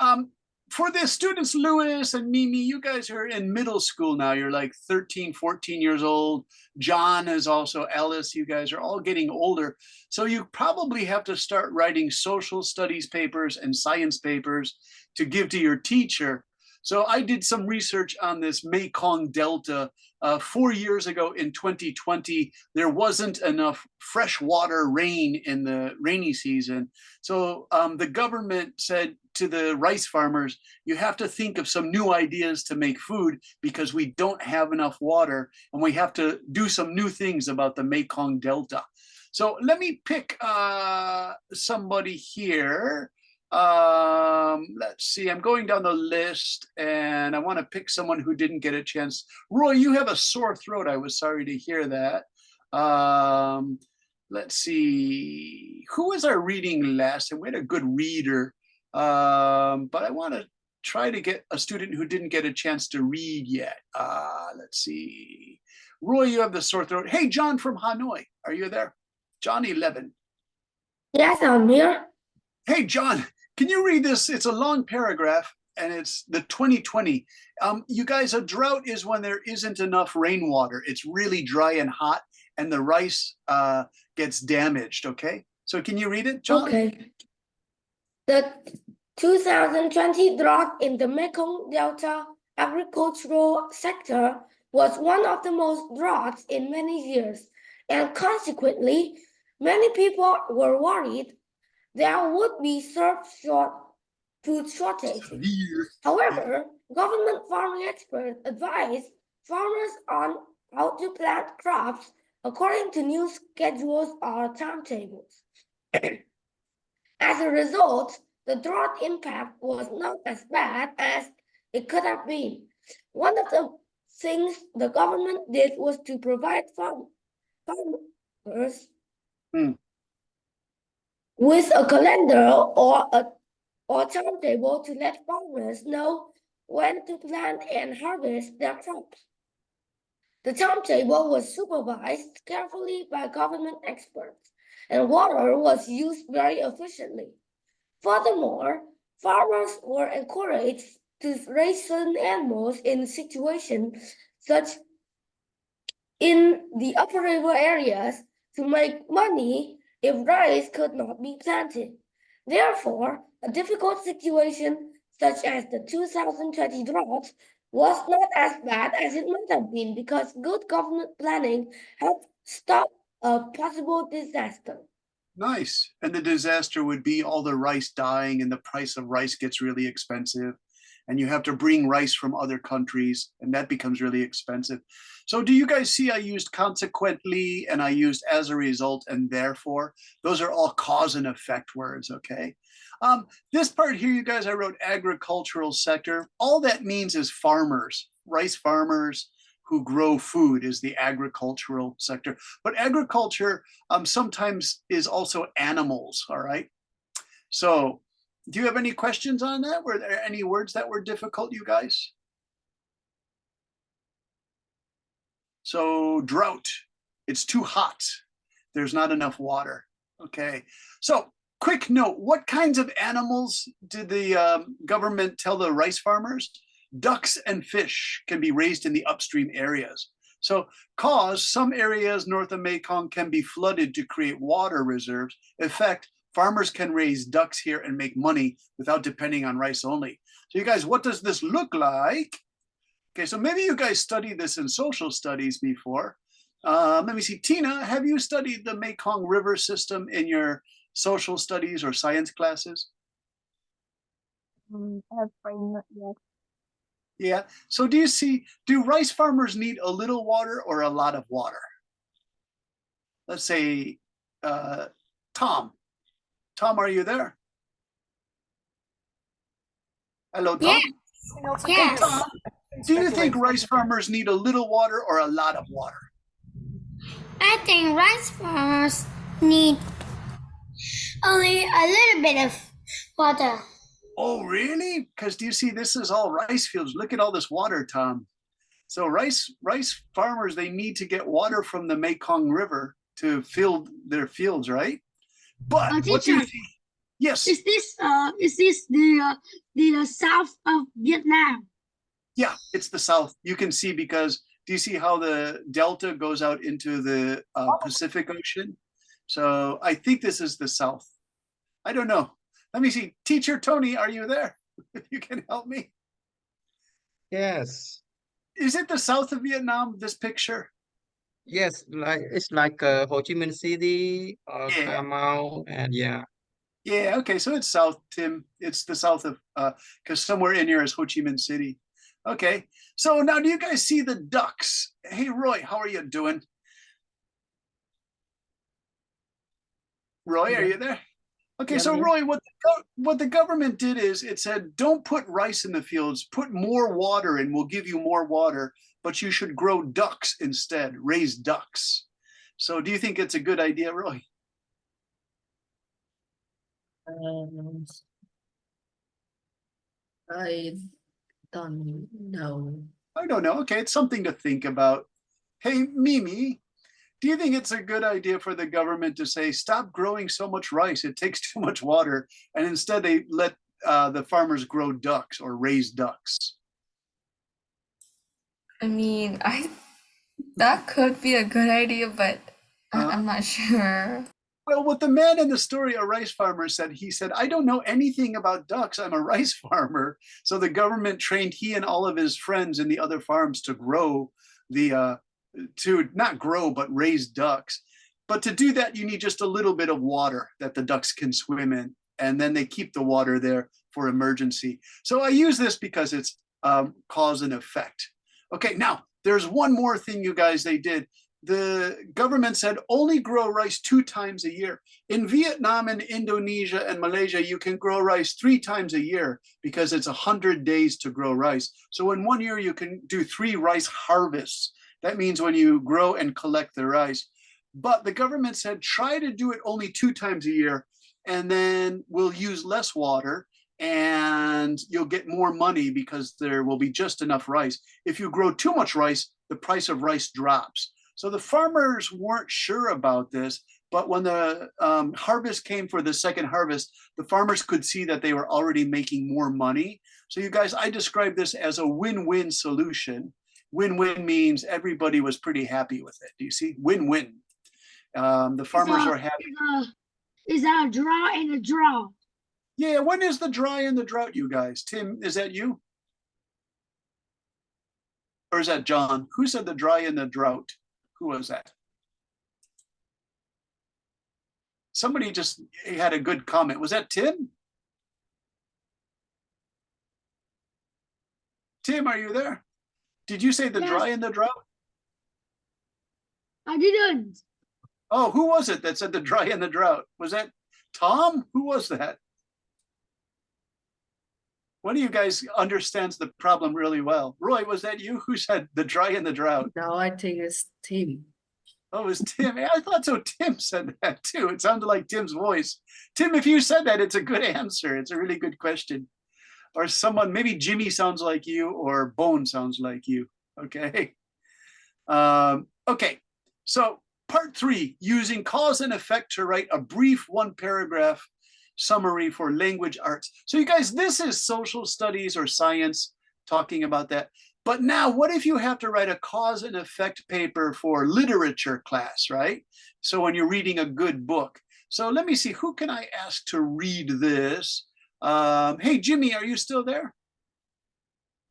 for the students, Louis and Mimi, you guys are in middle school now. You're like 13, 14 years old. John is also, Alice, you guys are all getting older. So you probably have to start writing social studies papers and science papers to give to your teacher. So I did some research on this Mekong Delta. 4 years ago in 2020, there wasn't enough freshwater rain in the rainy season. So the government said to the rice farmers, you have to think of some new ideas to make food because we don't have enough water, and we have to do some new things about the Mekong Delta. So let me pick somebody here. Let's see, I'm going down the list and I want to pick someone who didn't get a chance. Roy, you have a sore throat. I was sorry to hear that. Let's see, who was our reading lesson? We had a good reader, but I want to try to get a student who didn't get a chance to read yet. Let's see. Roy, you have the sore throat. Hey, John from Hanoi, are you there? John 11. Yes, I'm here. Hey, John, can you read this? It's a long paragraph and it's the 2020. You guys, a drought is when there isn't enough rainwater. It's really dry and hot and the rice gets damaged, okay? So can you read it, John? Okay. The 2020 drought in the Mekong Delta agricultural sector was one of the most droughts in many years, and consequently, many people were worried there would be food shortages. However, government farming experts advised farmers on how to plant crops according to new schedules or timetables. As a result, the drought impact was not as bad as it could have been. One of the things the government did was to provide farmers with a calendar or timetable to let farmers know when to plant and harvest their crops. The timetable was supervised carefully by government experts, and water was used very efficiently. Furthermore, farmers were encouraged to raise certain animals in situations such in the upper river areas to make money if rice could not be planted. Therefore, a difficult situation such as the 2020 drought was not as bad as it might have been because good government planning helped stop a possible disaster. Nice. And the disaster would be all the rice dying and the price of rice gets really expensive. And you have to bring rice from other countries and that becomes really expensive. So do you guys see I used consequently and I used as a result and therefore? Those are all cause and effect words, okay? This part here, you guys, I wrote agricultural sector. All that means is farmers, rice farmers, who grow food is the agricultural sector. But agriculture sometimes is also animals, all right? So do you have any questions on that? Were there any words that were difficult, you guys? So drought, it's too hot. There's not enough water. Okay, so quick note, what kinds of animals did the government tell the rice farmers? Ducks and fish can be raised in the upstream areas. So cause some areas north of Mekong can be flooded to create water reserves. In fact, farmers can raise ducks here and make money without depending on rice only. So you guys, what does this look like? Okay, so maybe you guys studied this in social studies before. Let me see, Tina, have you studied the Mekong River system in your social studies or science classes? I'm afraid not yet. Yeah, so do you see, do rice farmers need a little water or a lot of water? Let's say, Tom. Tom, are you there? Hello, Tom? Yes. Tom, do you think rice farmers need a little water or a lot of water? I think rice farmers need only a little bit of water. Oh, really? Because do you see, this is all rice fields. Look at all this water, Tom. So rice farmers, they need to get water from the Mekong River to fill their fields, right? But what do you Teacher, think? Yes. is this the south of Vietnam? Yeah, it's the south. You can see because do you see how the delta goes out into the Pacific Ocean? So I think this is the south. I don't know. Let me see. Teacher Tony, are you there? If you can help me. Yes. Is it the south of Vietnam, this picture? Yes, it's like Ho Chi Minh City or Yeah. Cà Mau, and yeah. Yeah, okay, so it's south, Tim. It's the south of, because somewhere in here is Ho Chi Minh City. Okay, so now do you guys see the ducks? Hey, Roy, how are you doing? Roy, are you there? Okay, so Roy, what the government did is it said, don't put rice in the fields, put more water in, we'll give you more water, but you should grow ducks instead, raise ducks. So do you think it's a good idea, Roy? I don't know. I don't know. Okay, it's something to think about. Hey, Mimi, do you think it's a good idea for the government to say, stop growing so much rice, it takes too much water, and instead they let the farmers grow ducks or raise ducks? I mean, that could be a good idea, but I'm not sure. Well, what the man in the story, a rice farmer, said, he said, I don't know anything about ducks. I'm a rice farmer. So the government trained he and all of his friends in the other farms to grow to not grow, but raise ducks. But to do that, you need just a little bit of water that the ducks can swim in. And then they keep the water there for emergency. So I use this because it's cause and effect. Okay, now there's one more thing, you guys, they did. The government said only grow rice 2 times a year. In Vietnam and Indonesia and Malaysia, you can grow rice 3 times a year because it's 100 days to grow rice. So in 1 year, you can do 3 rice harvests. That means when you grow and collect the rice. But the government said, try to do it only 2 times a year, and then we'll use less water and you'll get more money because there will be just enough rice. If you grow too much rice, the price of rice drops. So the farmers weren't sure about this, but when the harvest came for the second harvest, the farmers could see that they were already making more money. So you guys, I describe this as a win-win solution. Win-win means everybody was pretty happy with it. Do you see? Win-win. The farmers are happy. Is that a draw and a draw? Yeah, when is the dry and the drought, you guys? Tim, is that you? Or is that John? Who said the dry and the drought? Who was that? Somebody just had a good comment. Was that Tim? Tim, are you there? Did you say the dry and the drought? I didn't. Oh, who was it that said the dry and the drought? Was that Tom? Who was that? One of you guys understands the problem really well. Roy, was that you who said the dry and the drought? No, I think it's Tim. Oh, it was Tim. I thought so. Tim said that too. It sounded like Tim's voice. Tim, if you said that, it's a good answer. It's a really good question. Or someone, maybe Jimmy sounds like you or Bone sounds like you. Okay. Okay. So part 3, using cause and effect to write a brief 1-paragraph summary for language arts. So you guys, this is social studies or science talking about that. But now what if you have to write a cause and effect paper for literature class, right? So when you're reading a good book. So let me see, who can I ask to read this? Hey, Jimmy, are you still there?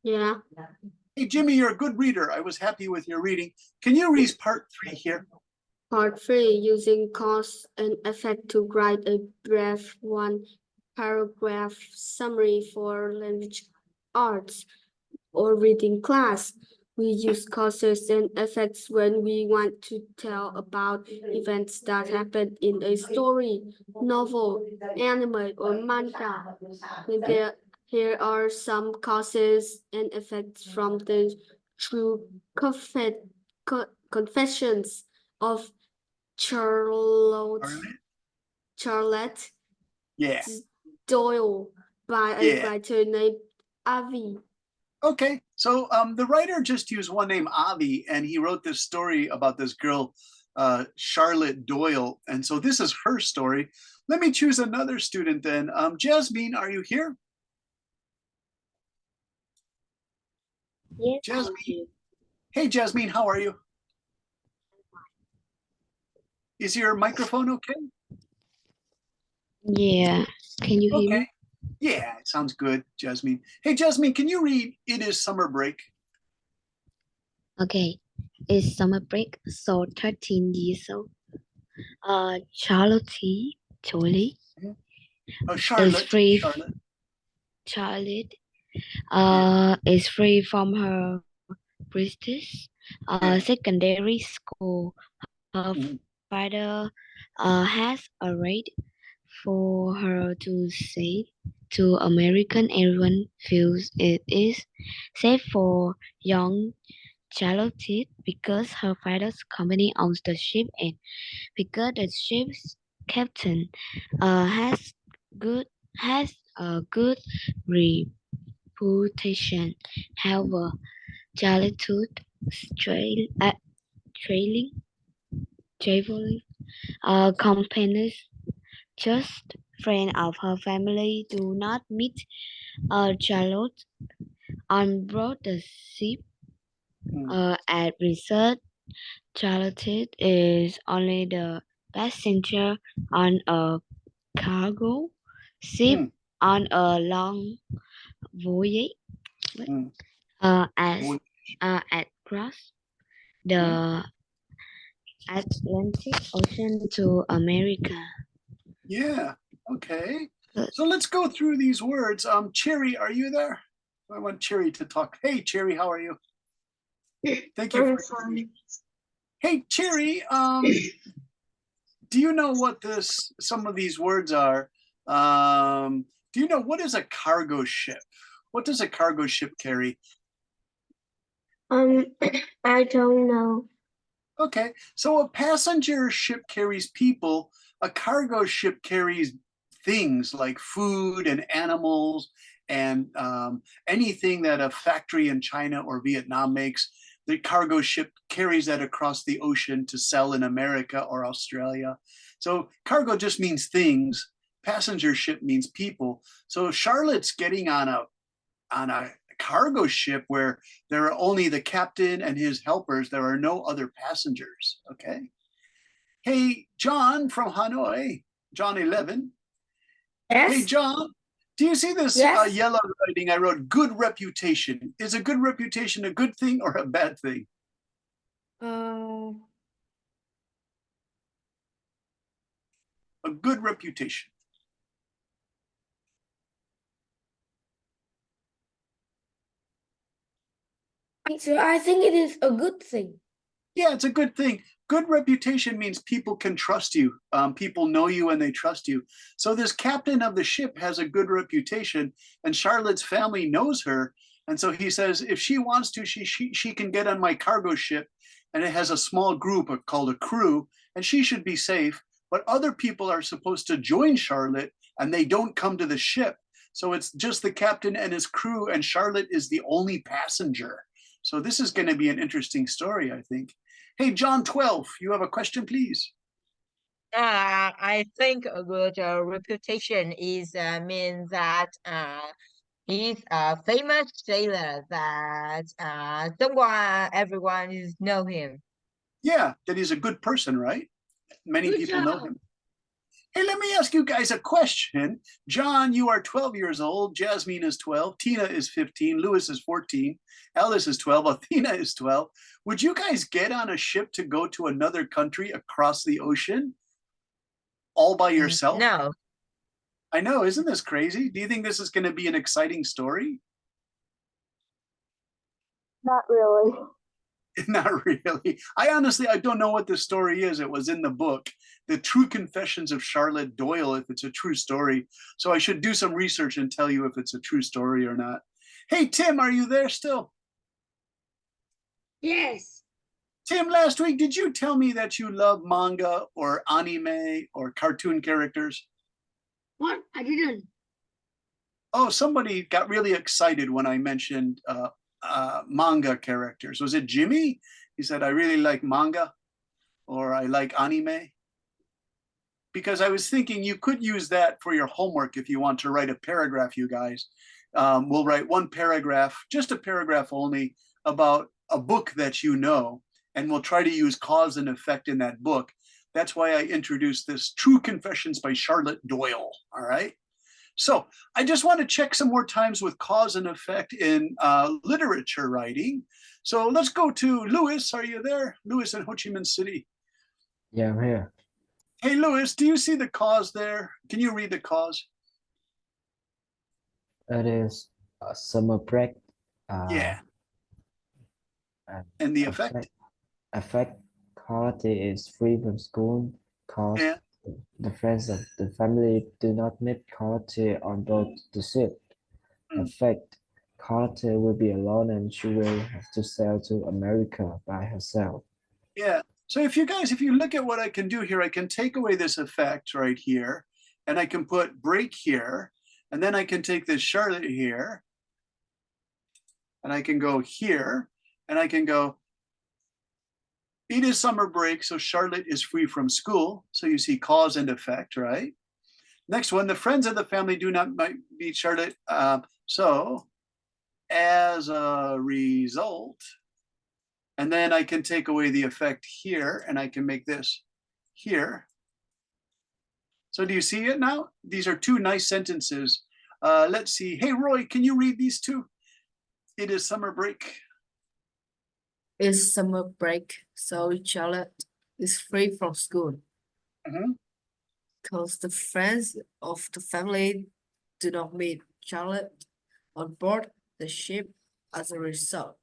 Yeah. Hey, Jimmy, you're a good reader. I was happy with your reading. Can you read part 3 here? Part 3, using cause and effect to write a brief 1-paragraph summary for language arts or reading class. We use causes and effects when we want to tell about events that happen in a story, novel, anime, or manga. Here are some causes and effects from the true confessions of Charlotte Yeah. Doyle by a Yeah. writer named Avi. Okay, so the writer just used one name, Avi, and he wrote this story about this girl, Charlotte Doyle. And so this is her story. Let me choose another student then. Jasmine, are you here? Yes. Jasmine. Hey, Jasmine, how are you? Is your microphone okay? Yeah. Can you hear me? Yeah, it sounds good, Jasmine. Hey, Jasmine, can you read It Is Summer Break? Okay. It's summer break, so 13 years old. Charlotte Jolie Oh, is Charlotte. free. Charlotte. Charlotte is free from her prestige secondary school. Her father has arranged for her to say to American. Everyone feels it is safe for young Charlotte because her father's company owns the ship and because the ship's captain has a good reputation. However, Charlotte traveling companies, just friends of her family, do not meet Charlotte on board the ship. At research, Charlotte is only the passenger on a cargo ship on a long voyage across the Atlantic Ocean to America. Yeah, okay. So let's go through these words. Cherry, are you there? I want Cherry to talk. Hey, Cherry, how are you? Thank you. Hey, Cherry, do you know what some of these words are? Do you know what is a cargo ship? What does a cargo ship carry? I don't know. Okay, so a passenger ship carries people. A cargo ship carries things like food and animals and anything that a factory in China or Vietnam makes. The cargo ship carries that across the ocean to sell in America or Australia. So cargo just means things. Passenger ship means people. So Charlotte's getting on a cargo ship where there are only the captain and his helpers. There are no other passengers. Okay. Hey, John from Hanoi, John 11. Yes. Hey, John, do you see this yellow writing I wrote? Good reputation. Is a good reputation a good thing or a bad thing? A good reputation. So I think it is a good thing. Yeah, it's a good thing. good reputation means people can trust you. People know you and they trust you. So this captain of the ship has a good reputation, and Charlotte's family knows her. And so he says, if she wants to, she can get on my cargo ship, and it has a small group called a crew, and she should be safe. But other people are supposed to join Charlotte, and they don't come to the ship. So it's just the captain and his crew, and Charlotte is the only passenger. So this is going to be an interesting story, I think. Hey, John 12, you have a question, please? I think a good reputation is means that he's a famous sailor that everyone is know him. Yeah, that he's a good person, right? Many Good people know job. him. Hey, let me ask you guys a question. John, you are 12 years old. Jasmine is 12. Tina is 15. Lewis is 14. Alice is 12. Athena is 12. Would you guys get on a ship to go to another country across the ocean all by yourself? No. I know, isn't this crazy? Do you think this is going to be an exciting story? Not really. Not really. I don't know what the story is. It was in the book, The True Confessions of Charlotte Doyle, if it's a true story. So I should do some research and tell you if it's a true story or not. Hey, Tim, are you there still? Yes. Tim, last week, did you tell me that you love manga or anime or cartoon characters? What? I didn't. Oh, somebody got really excited when I mentioned manga characters. Was it Jimmy? He said, I really like manga, or I like anime. Because I was thinking you could use that for your homework if you want to write a paragraph, you guys. We'll write one paragraph, just a paragraph only, about a book that you know, and we'll try to use cause and effect in that book. That's why I introduced this True Confessions by Charlotte Doyle, all right? So I just want to check some more times with cause and effect in literature writing. So let's go to Lewis. Are you there? Lewis in Ho Chi Minh City. Yeah, I'm here. Hey, Lewis, do you see the cause there? Can you read the cause? It is a summer break. Yeah. And the effect? Effect quality is free from school. Cause Yeah. the friends of the family do not meet quality on board the ship. Effect quality will be alone and she will have to sail to America by herself. Yeah. So if you look at what I can do here, I can take away this effect right here, and I can put break here, and then I can take this Charlotte here, and I can go here, and I can go, it is summer break, so Charlotte is free from school. So you see cause and effect, right? Next one, the friends of the family do not meet Charlotte. So as a result, and then I can take away the effect here, and I can make this here. So do you see it now? These are two nice sentences. Let's see. Hey, Roy, can you read these two? It is summer break. It's summer break, so Charlotte is free from school. Because the friends of the family do not meet Charlotte on board the ship. As a result,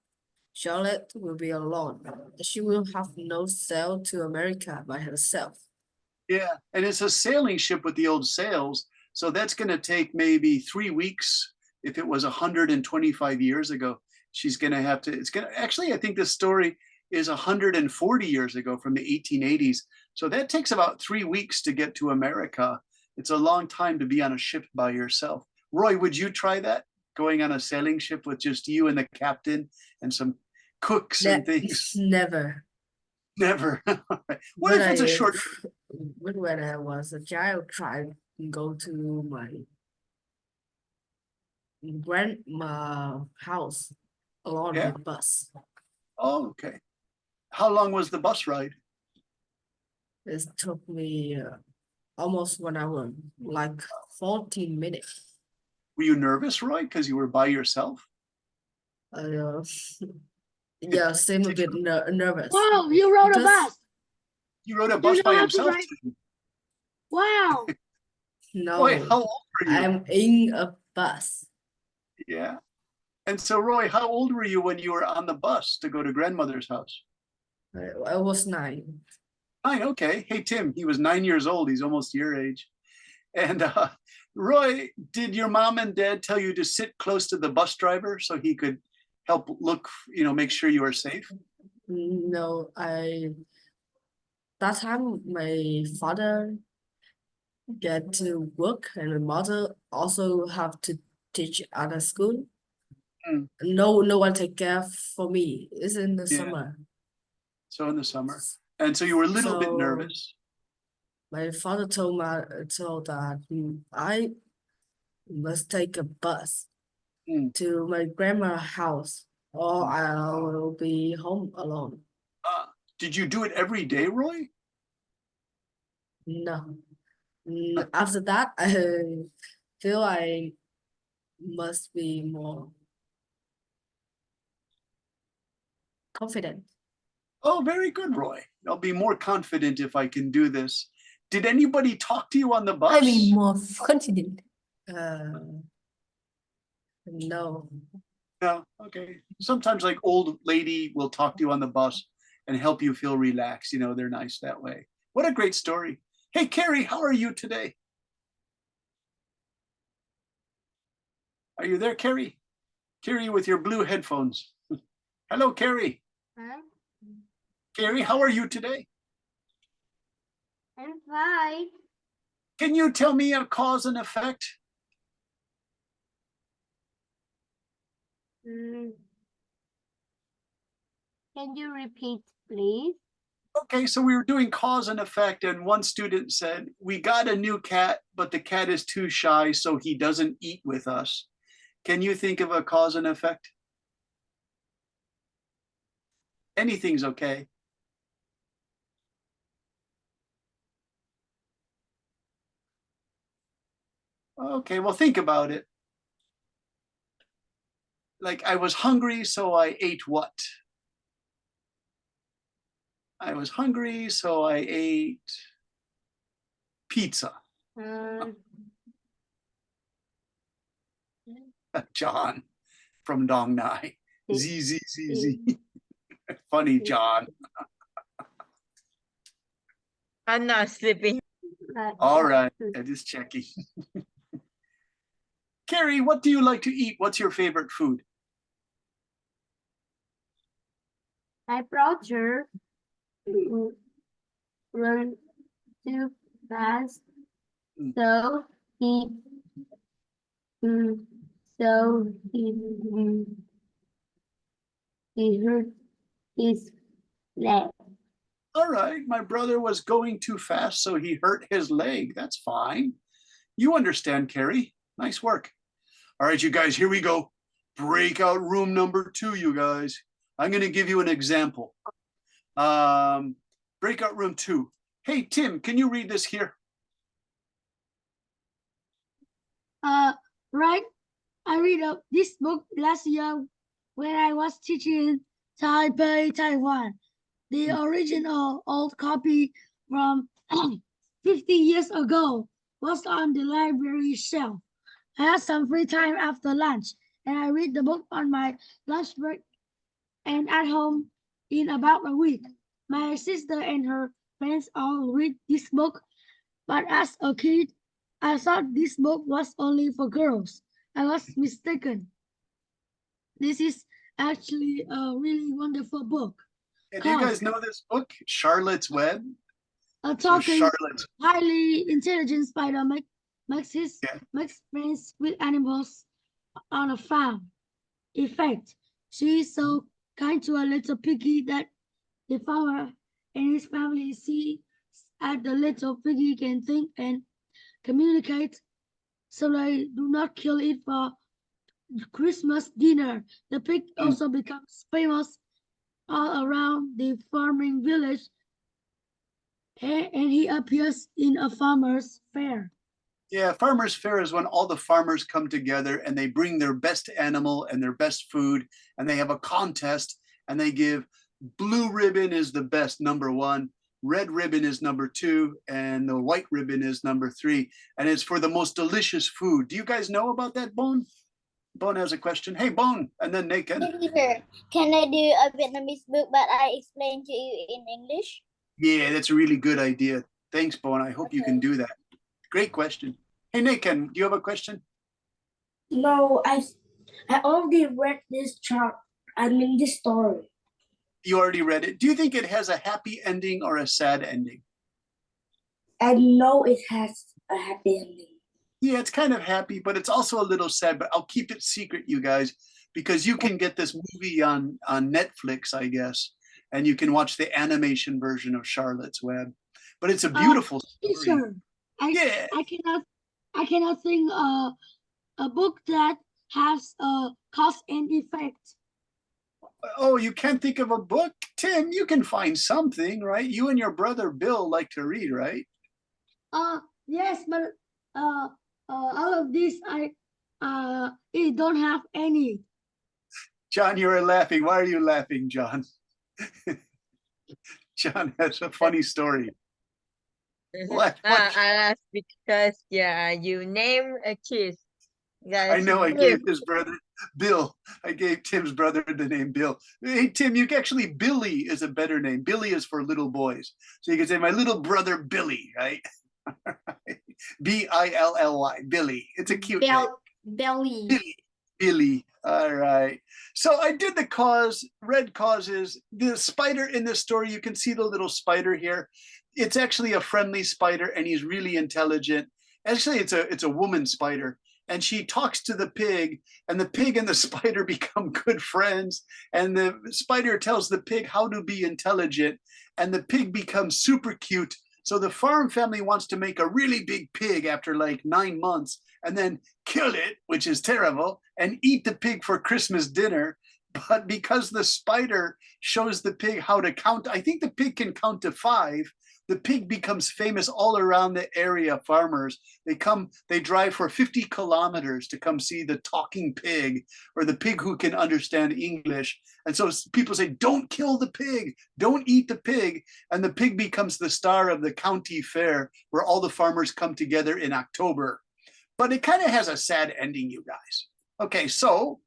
Charlotte will be alone. She will have no sail to America by herself. Yeah, and it's a sailing ship with the old sails. So that's going to take maybe 3 weeks. If it was 125 years ago, she's going to have to, actually, I think this story is 140 years ago from the 1880s. So that takes about 3 weeks to get to America. It's a long time to be on a ship by yourself. Roy, would you try that? Going on a sailing ship with just you and the captain and some cooks and things? Never. Never. What if it's a short? When I was a child, tried to go to my grandma's house along Yeah. the bus. Oh, okay. How long was the bus ride? It took me almost 1 hour, like 14 minutes. Were you nervous, Roy, because you were by yourself? Yeah, seemed a bit nervous. Wow, you rode a bus. You rode a Do you bus know by how to himself ride? too. Wow. No, Roy, how old were you? I'm in a bus. Yeah. And so, Roy, how old were you when you were on the bus to go to grandmother's house? I was 9. 9, okay. Hey, Tim, he was 9 years old. He's almost your age. And Roy, did your mom and dad tell you to sit close to the bus driver so he could help look, make sure you are safe? No, that time my father get to work and my mother also have to teach at a school. Mm. No one take care for me. It's in the Yeah. summer. So in the summer. And so you were a little bit So nervous. my father told that I must take a bus Mm. to my grandma's house, or I will be home alone. Did you do it every day, Roy? No. After that, I feel I must be more confident. Oh, very good, Roy. I'll be more confident if I can do this. Did anybody talk to you on the bus? I mean more confident. No. No, okay. Sometimes like old lady will talk to you on the bus and help you feel relaxed. They're nice that way. What a great story. Hey, Carrie, how are you today? Are you there, Carrie? Carrie with your blue headphones. Hello, Carrie. Huh? Carrie, how are you today? I'm fine. Can you tell me a cause and effect? Can you repeat, please? Okay, so we were doing cause and effect, and one student said, we got a new cat, but the cat is too shy, so he doesn't eat with us. Can you think of a cause and effect? Anything's okay. Okay, well, think about it. Like, I was hungry, so I ate what? I was hungry, so I ate pizza. John from Dong Nai. Z. Funny, John. I'm not sleeping. All right, I'm just checking. Carrie, what do you like to eat? What's your favorite food? My brother run too fast, so he hurt his leg. All right, my brother was going too fast, so he hurt his leg. That's fine. You understand, Carrie. Nice work. All right, you guys, here we go. Breakout room number 2, you guys. I'm going to give you an example. Breakout room 2. Hey, Tim, can you read this here? Right. I read this book last year when I was teaching in Taipei, Taiwan. The original old copy from 50 years ago was on the library shelf. I had some free time after lunch, and I read the book on my lunch break and at home in about a week. My sister and her friends all read this book, but as a kid, I thought this book was only for girls. I was mistaken. This is actually a really wonderful book. Do you guys know this book, Charlotte's Web? A talking, highly intelligent spider makes friends with animals on a farm. In fact, she is so kind to a little piggy that the farmer and his family see at the little piggy can think and communicate, so they do not kill it for Christmas dinner. The pig also becomes famous all around the farming village, and he appears in a farmer's fair. Yeah, farmer's fair is when all the farmers come together and they bring their best animal and their best food, and they have a contest, and they give blue ribbon is the best, number 1, red ribbon is number 2, and the white ribbon is number 3, and it's for the most delicious food. Do you guys know about that, Bone? Bone has a question. Hey, Bone, and then Nathan. Can I do a Vietnamese book, but I explain to you in English? Yeah, that's a really good idea. Thanks, Bone. I hope you can do that. Great question. Hey, Nathan, do you have a question? No, I already read this this story. You already read it. Do you think it has a happy ending or a sad ending? I know it has a happy ending. Yeah, it's kind of happy, but it's also a little sad, but I'll keep it secret, you guys, because you can get this movie on Netflix, I guess, and you can watch the animation version of Charlotte's Web. But it's a beautiful story. Teacher, Yeah. I cannot think a book that has a cause and effect. Oh, you can't think of a book? Tim, you can find something, right? You and your brother Bill like to read, right? Yes, but all of this it don't have any. John, you are laughing. Why are you laughing, John? John has a funny story. What? Because yeah, you name a kid. I know I gave his brother Bill. I gave Tim's brother the name Bill. Hey, Tim, you actually, Billy is a better name. Billy is for little boys. So you can say my little brother Billy, right? Billy, Billy. It's a cute name. Belly. Billy. All right. So I did the cause, red causes. The spider in this story, you can see the little spider here. It's actually a friendly spider and he's really intelligent. Actually, it's a woman spider. And she talks to the pig, and the pig and the spider become good friends. And the spider tells the pig how to be intelligent, and the pig becomes super cute. So the farm family wants to make a really big pig after like 9 months and then kill it, which is terrible, and eat the pig for Christmas dinner. But because the spider shows the pig how to count, I think the pig can count to 5. The pig becomes famous all around the area. Farmers, they drive for 50 kilometers to come see the talking pig, or the pig who can understand English. And so people say, don't kill the pig, don't eat the pig. And the pig becomes the star of the county fair where all the farmers come together in October. But it kind of has a sad ending, you guys. Okay, so,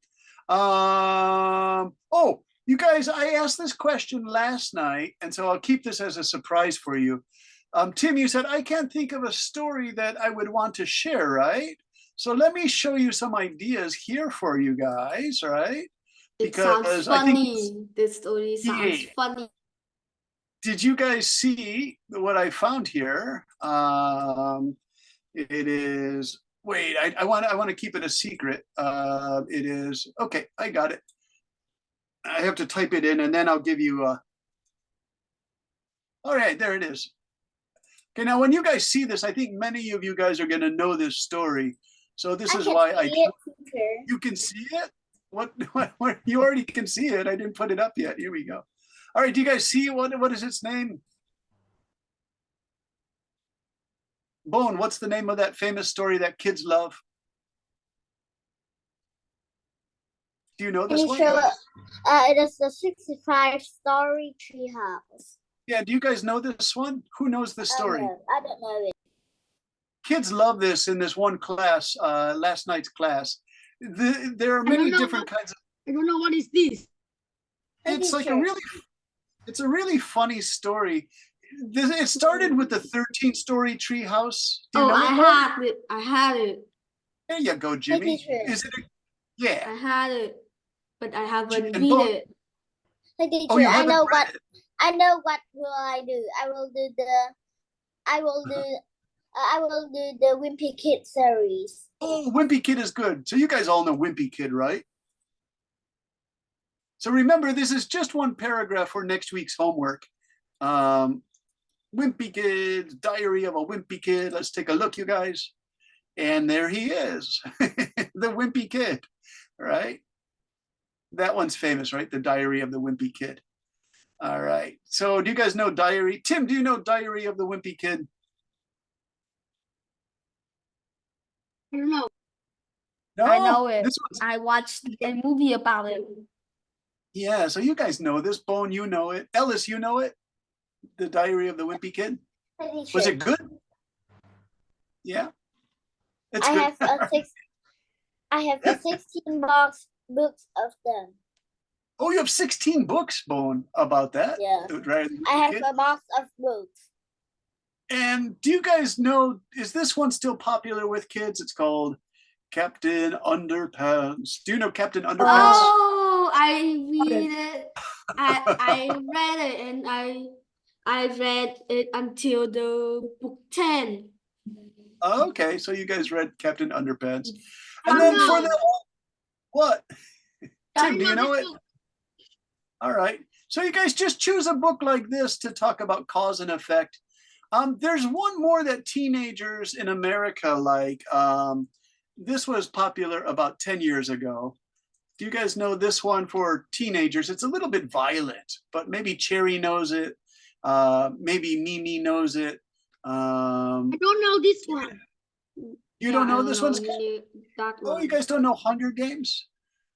you guys, I asked this question last night, and so I'll keep this as a surprise for you. Tim, you said, I can't think of a story that I would want to share, right? So let me show you some ideas here for you guys, right? It sounds funny. This story sounds funny. Did you guys see what I found here? It is, wait, I want to keep it a secret. It is, okay, I got it. I have to type it in and then I'll give you all right, there it is. Okay, now when you guys see this, I think many of you guys are going to know this story. So this is why you can see it? What you already can see it. I didn't put it up yet. Here we go. All right, do you guys see what is its name? Bone, what's the name of that famous story that kids love? Do you know this one? It is the 65-story treehouse. Yeah, do you guys know this one? Who knows this story? I don't know it. Kids love this in this one class, last night's class. There are many different kinds of. I don't know what is this. It's like it's a really funny story. It started with the 13-story treehouse. I had it. There you go, Jimmy. Is it? Yeah. I had it, but I haven't read it. Hey, teacher, I know what will I do. I will do the Wimpy Kid series. Oh, Wimpy Kid is good. So you guys all know Wimpy Kid, right? So remember, this is just one paragraph for next week's homework. Wimpy Kid, Diary of a Wimpy Kid. Let's take a look, you guys. And there he is, the Wimpy Kid, right? That one's famous, right? The Diary of the Wimpy Kid. All right. So do you guys know Diary? Tim, do you know Diary of the Wimpy Kid? I don't know. No, I know it. I watched a movie about it. Yeah, so you guys know this. Bone, you know it. Ellis, you know it? The Diary of the Wimpy Kid? Was it good? Yeah. It's I good. have a 16 books of them. Oh, you have 16 books, Bone, about that? Yeah. Right. I have a box of books. And do you guys know, is this one still popular with kids? It's called Captain Underpants. Do you know Captain Underpants? Oh, I read it. I read it and I read it until the book 10. Oh, okay, so you guys read Captain Underpants. Oh, And then no. for the what? I Tim, do you know know this it? book. All right. So you guys just choose a book like this to talk about cause and effect. There's one more that teenagers in America like. This was popular about 10 years ago. Do you guys know this one for teenagers? It's a little bit violent, but maybe Cherry knows it. Maybe Mimi knows it. I don't know this one. You don't know this one? That Oh, one. you guys don't know Hunger Games?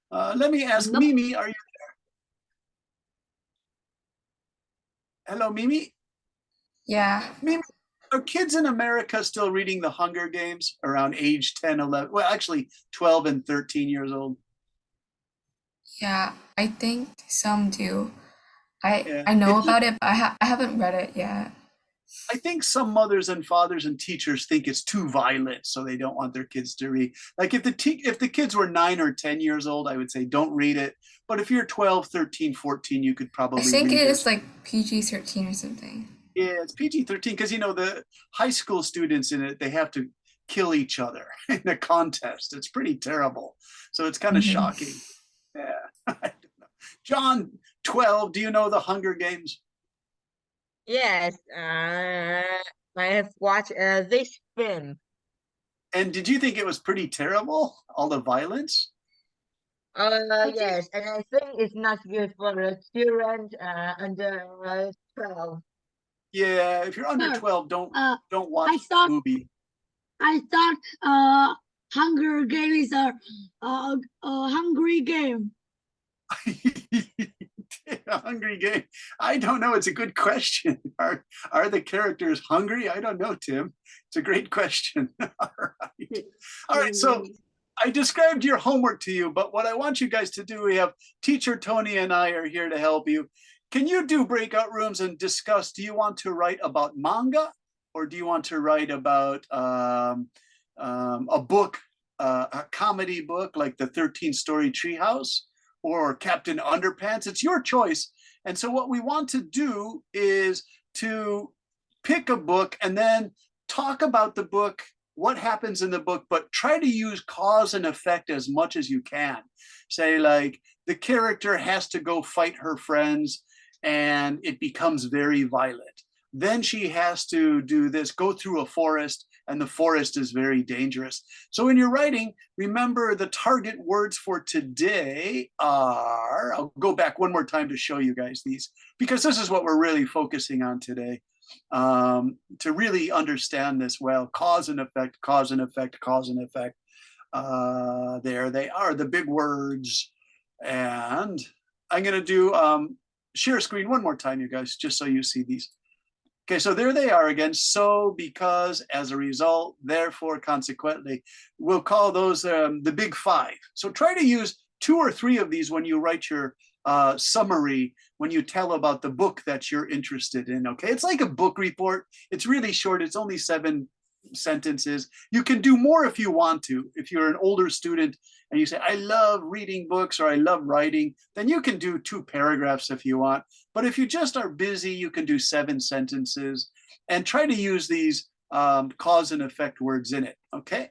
Let me ask Nope. Mimi, are you there? Hello, Mimi? Yeah. Mimi, are kids in America still reading the Hunger Games around age 10, 11? Well, actually 12 and 13 years old. Yeah, I think some do. Yeah. I know about it, but I haven't read it yet. I think some mothers and fathers and teachers think it's too violent, so they don't want their kids to read. Like if the kids were 9 or 10 years old, I would say don't read it. But if you're 12, 13, 14, you could probably I think read it this. is like PG-13 or something. Yeah, it's PG-13 because the high school students in it, they have to kill each other in a contest. It's pretty terrible. So it's kind of Mhm. shocking. Yeah. John, 12, do you know the Hunger Games? Yes, I have watched this film. And did you think it was pretty terrible? All the violence? Yes, and I think it's not good for the children under 12. Yeah, if you're under Sir, 12, don't watch I thought the movie. Hunger Game is a hungry game. A hungry game. I don't know. It's a good question. Are the characters hungry? I don't know, Tim. It's a great question. All right. So I described your homework to you, but what I want you guys to do, we have teacher Tony and I are here to help you. Can you do breakout rooms and discuss, do you want to write about manga or do you want to write about a book, a comedy book like the 13-Story Treehouse or Captain Underpants? It's your choice. And so what we want to do is to pick a book and then talk about the book, what happens in the book, but try to use cause and effect as much as you can. Say like the character has to go fight her friends and it becomes very violent. Then she has to do this, go through a forest, and the forest is very dangerous. So when you're writing, remember the target words for today are, I'll go back one more time to show you guys these, because this is what we're really focusing on today. To really understand this well, cause and effect, cause and effect, cause and effect. There they are, the big words. And I'm gonna do share screen one more time, you guys, just so you see these. Okay, so there they are again. So, because, as a result, therefore, consequently, we'll call those the big 5. So try to use 2 or 3 of these when you write your summary, when you tell about the book that you're interested in, okay? It's like a book report. It's really short. It's only 7 sentences. You can do more if you want to. If you're an older student and you say, I love reading books or I love writing, then you can do 2 paragraphs if you want. But if you just are busy, you can do 7 sentences and try to use these cause and effect words in it, okay?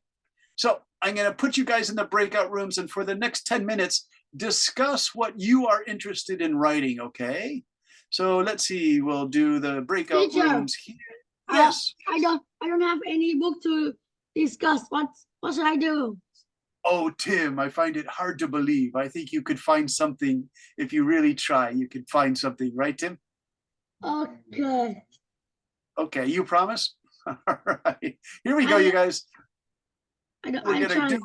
So I'm gonna put you guys in the breakout rooms and for the next 10 minutes, discuss what you are interested in writing, okay? So let's see, we'll do the breakout Teacher, rooms here. Yes. I don't have any book to discuss. What should I do? Oh, Tim, I find it hard to believe. I think you could find something if you really try. You could find something, right, Tim? Okay. Okay, you promise? All right. Here we go, you guys. We're gonna do.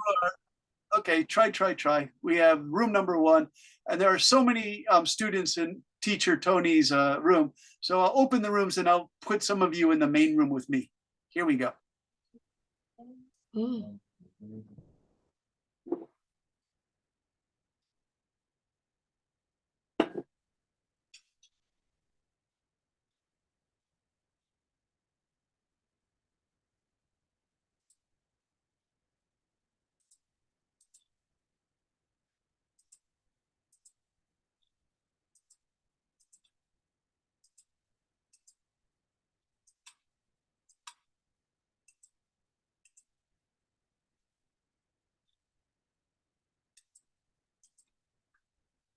Okay, try. We have room number 1, and there are so many students in teacher Tony's room. So I'll open the rooms and I'll put some of you in the main room with me. Here we go.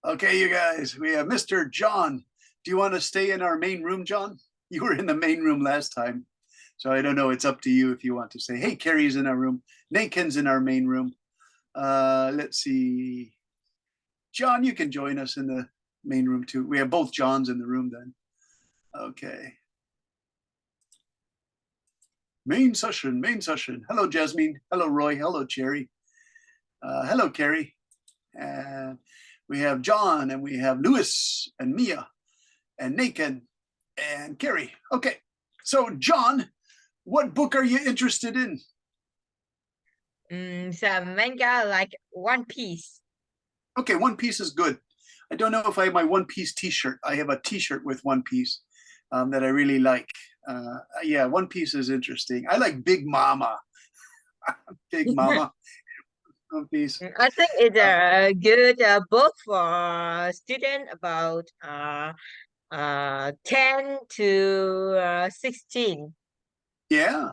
Okay, you guys, we have Mr. John. Do you want to stay in our main room, John? You were in the main room last time. So I don't know, it's up to you if you want to say, hey, Carrie's in our room. Naken's in our main room. Let's see. John, you can join us in the main room too. We have both Johns in the room then. Okay. Main session, main session. Hello, Jasmine. Hello, Roy. Hello, Cherry. Hello, Carrie. And we have John, and we have Lewis, and Mia, and Naken, and Carrie. Okay, so John, what book are you interested in? Some manga like One Piece. Okay, One Piece is good. I don't know if I have my One Piece t-shirt. I have a t-shirt with One Piece that I really like. Yeah, One Piece is interesting. I like Big Mama. Big Mama. One Piece. I think it's a good book for student about 10 to 16. Yeah,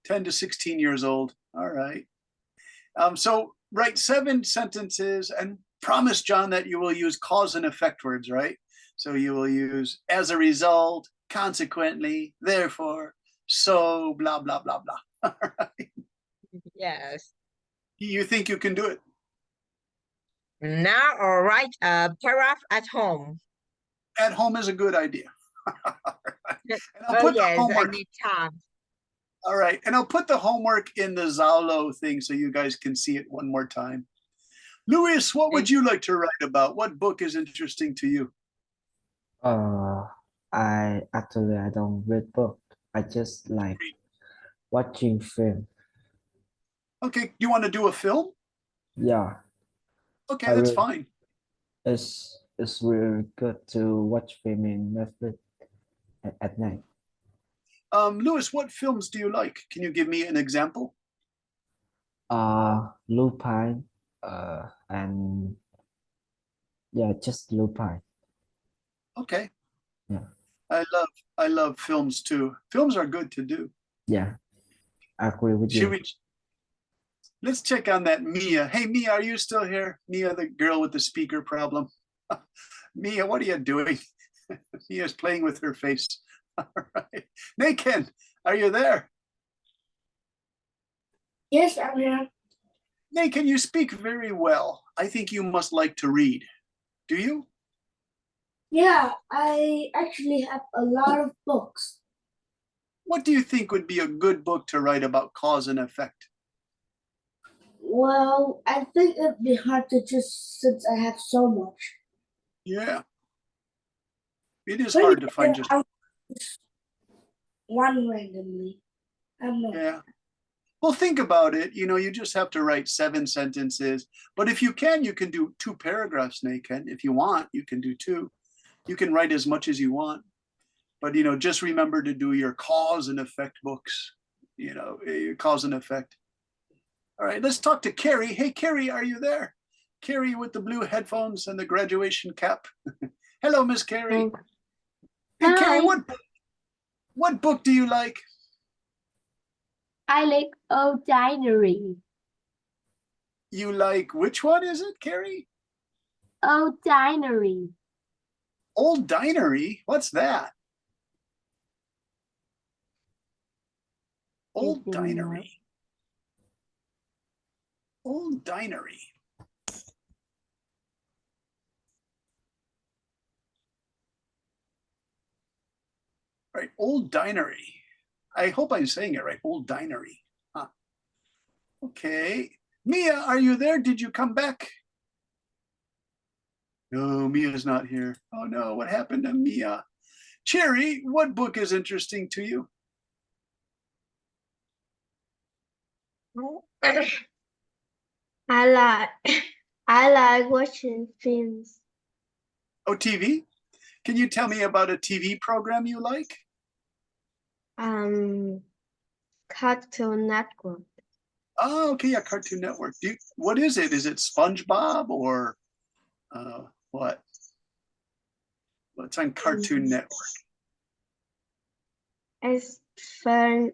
10 to 16 years old. All right. So write 7 sentences and promise, John, that you will use cause and effect words, right? So you will use as a result, consequently, therefore, so, blah, blah, blah, blah. All right. Yes. You think you can do it? Now, or write a paragraph at home. At home is a good idea. And I'll Oh, put the yes, I homework. need time. All right. And I'll put the homework in the Zalo thing so you guys can see it one more time. Louis, what would you like to write about? What book is interesting to you? I don't read book. I just like watching film. Okay. Do you want to do a film? Yeah, Okay, I that's will. fine. It's really good to watch film in Netflix at night. Louis, what films do you like? Can you give me an example? Lupine, and yeah, just Lupine. Okay. Yeah. I love films too. Films are good to do. Yeah, I agree with Should you. we? Let's check on that Mia. Hey, Mia, are you still here? Mia, the girl with the speaker problem. Mia, what are you doing? Mia's playing with her face. All right. Naken, are you there? Yes, I'm here. Naken, you speak very well. I think you must like to read. Do you? Yeah, I actually have a lot of books. What do you think would be a good book to write about cause and effect? Well, I think it'd be hard to choose since I have so much. Yeah. It is Maybe hard to find just I'll choose one randomly. I don't know. yeah. Well, think about it. You know, you just have to write 7 sentences. But if you can do 2 paragraphs, Naken. If you want, you can do 2. You can write as much as you want. But, you know, just remember to do your cause and effect books. You know, your cause and effect. All right, let's talk to Carrie. Hey, Carrie, are you there? Carrie with the blue headphones and the graduation cap. Hello, Miss Carrie. Hey, Carrie, what book do you like? I like Old Diary. You like, which one is it, Carrie? Old Diary. Old Diary? What's that? Old Diary. Old Diary. Right, Old Diary. I hope I'm saying it right. Old Diary. Huh. Okay. Mia, are you there? Did you come back? No, Mia's not here. Oh no, what happened to Mia? Cherry, what book is interesting to you? I like watching films. Oh, TV? Can you tell me about a TV program you like? Cartoon Network. Oh, okay, yeah, Cartoon Network. What is it? Is it SpongeBob or what? What's on Cartoon Network? It's fun.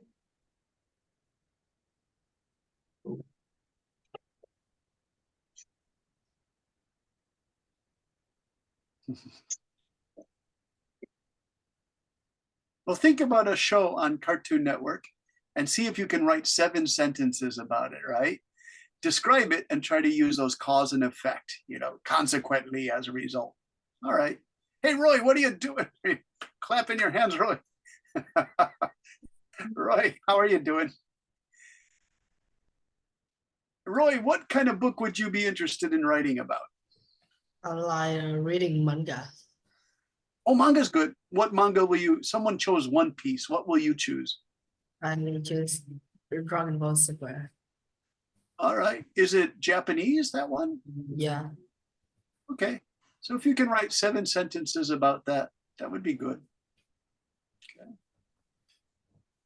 Well, think about a show on Cartoon Network and see if you can write 7 sentences about it, right? Describe it and try to use those cause and effect, consequently as a result. All right. Hey, Roy, what are you doing? Clapping your hands, Roy. Roy, how are you doing? Roy, what kind of book would you be interested in writing about? I like reading manga. Oh, manga's good. What manga will you? Someone chose One Piece. What will you choose? I choose Dragon Ball Super. All right. Is it Japanese, that one? Yeah. Okay. So if you can write 7 sentences about that, that would be good. Okay.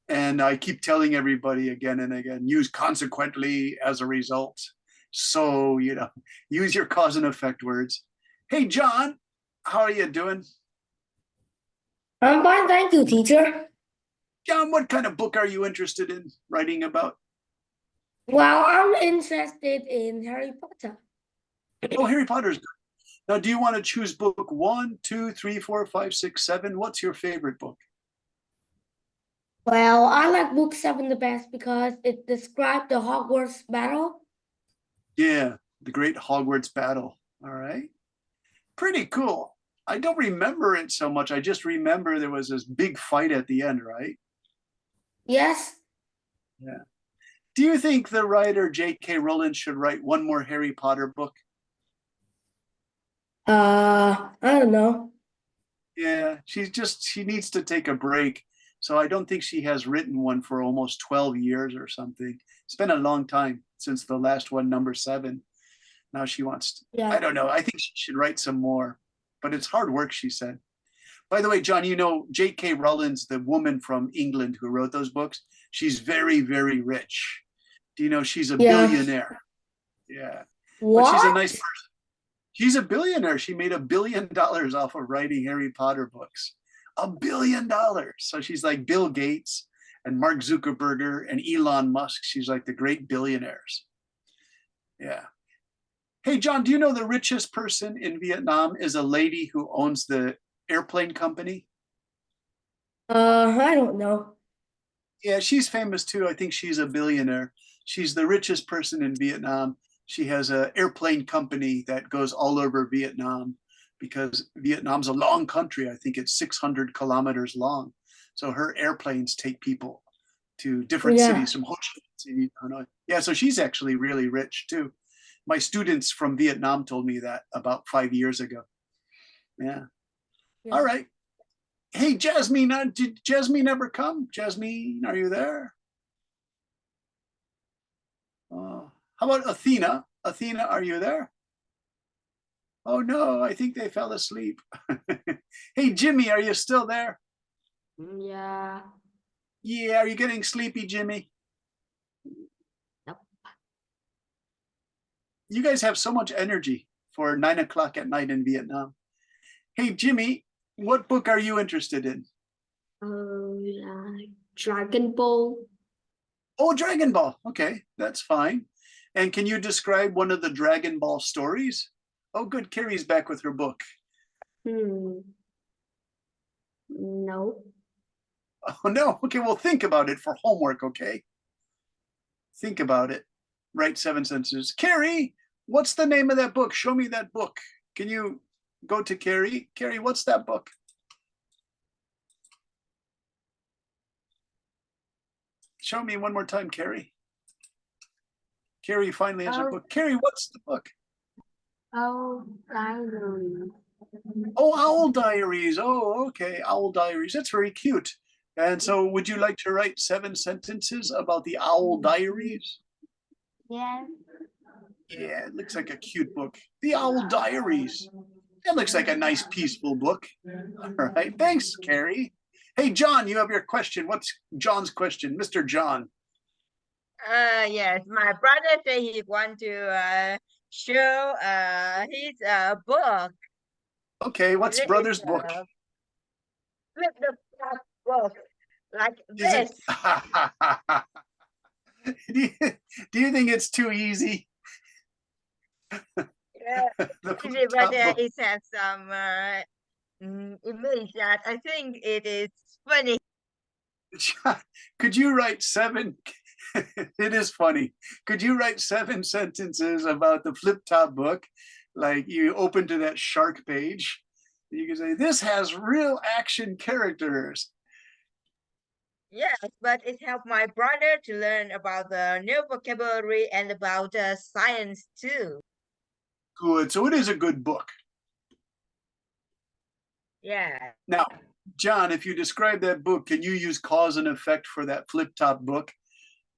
And I keep telling everybody again and again, use consequently as a result. So, use your cause and effect words. Hey, John, how are you doing? I'm fine, thank you, teacher. John, what kind of book are you interested in writing about? Well, I'm interested in Harry Potter. Oh, Harry Potter's good. Now, do you want to choose book 1, 2, 3, 4, 5, 6, 7? What's your favorite book? Well, I like book 7 the best because it described the Hogwarts battle. Yeah, the Great Hogwarts Battle. All right. Pretty cool. I don't remember it so much. I just remember there was this big fight at the end, right? Yes. Yeah. Do you think the writer J.K. Rowling should write one more Harry Potter book? I don't know. Yeah, she needs to take a break. So I don't think she has written one for almost 12 years or something. It's been a long time since the last one, number 7. Now she wants to, Yeah. I don't know. I think she should write some more, but it's hard work, she said. By the way, John, J.K. Rowling's the woman from England who wrote those books. She's very, very rich. Do you know she's a billionaire? Yeah. What? But she's a nice person. She's a billionaire. She made $1 billion off of writing Harry Potter books. $1 billion. So she's like Bill Gates and Mark Zuckerberg and Elon Musk. She's like the great billionaires. Yeah. Hey, John, do you know the richest person in Vietnam is a lady who owns the airplane company? I don't know. Yeah, she's famous too. I think she's a billionaire. She's the richest person in Vietnam. She has an airplane company that goes all over Vietnam because Vietnam's a long country. I think it's 600 kilometers long. So her airplanes take people to different cities from Ho Chi Minh City, Hanoi. Yeah, so she's actually really rich too. My students from Vietnam told me that about 5 years ago. Yeah. All right. Hey, Jasmine, did Jasmine ever come? Jasmine, are you there? How about Athena? Athena, are you there? Oh no, I think they fell asleep. Hey, Jimmy, are you still there? Yeah. Yeah, are you getting sleepy, Jimmy? Nope. You guys have so much energy for 9 o'clock at night in Vietnam. Hey, Jimmy, what book are you interested in? Dragon Ball. Oh, Dragon Ball. Okay, that's fine. And can you describe one of the Dragon Ball stories? Oh, good. Carrie's back with her book. No. Oh, no. Okay, well, think about it for homework, okay? Think about it. Write 7 sentences. Carrie, what's the name of that book? Show me that book. Can you go to Carrie? Carrie, what's that book? Show me one more time, Carrie. Carrie finally has her book. Carrie, what's the book? Owl Diaries. Oh, Owl Diaries. Oh, okay. Owl Diaries. That's very cute. And so would you like to write 7 sentences about the Owl Diaries? Yeah. Yeah, it looks like a cute book. The Owl Diaries. That looks like a nice, peaceful book. All right. Thanks, Carrie. Hey, John, you have your question. What's John's question? Mr. John. Yes, my brother said he want to show his book. Okay, what's It brother's is, book? Flip the flap book, like Is this. it? Do you think it's too easy? Yeah, The actually, flip-top but book. it has some image that I think it is funny. John, could you write 7? It is funny. Could you write 7 sentences about the flip-top book? Like you open to that shark page. You can say, this has real action characters. Yes, but it helped my brother to learn about the new vocabulary and about science too. Good. So it is a good book. Yeah. Now, John, if you describe that book, can you use cause and effect for that flip-top book?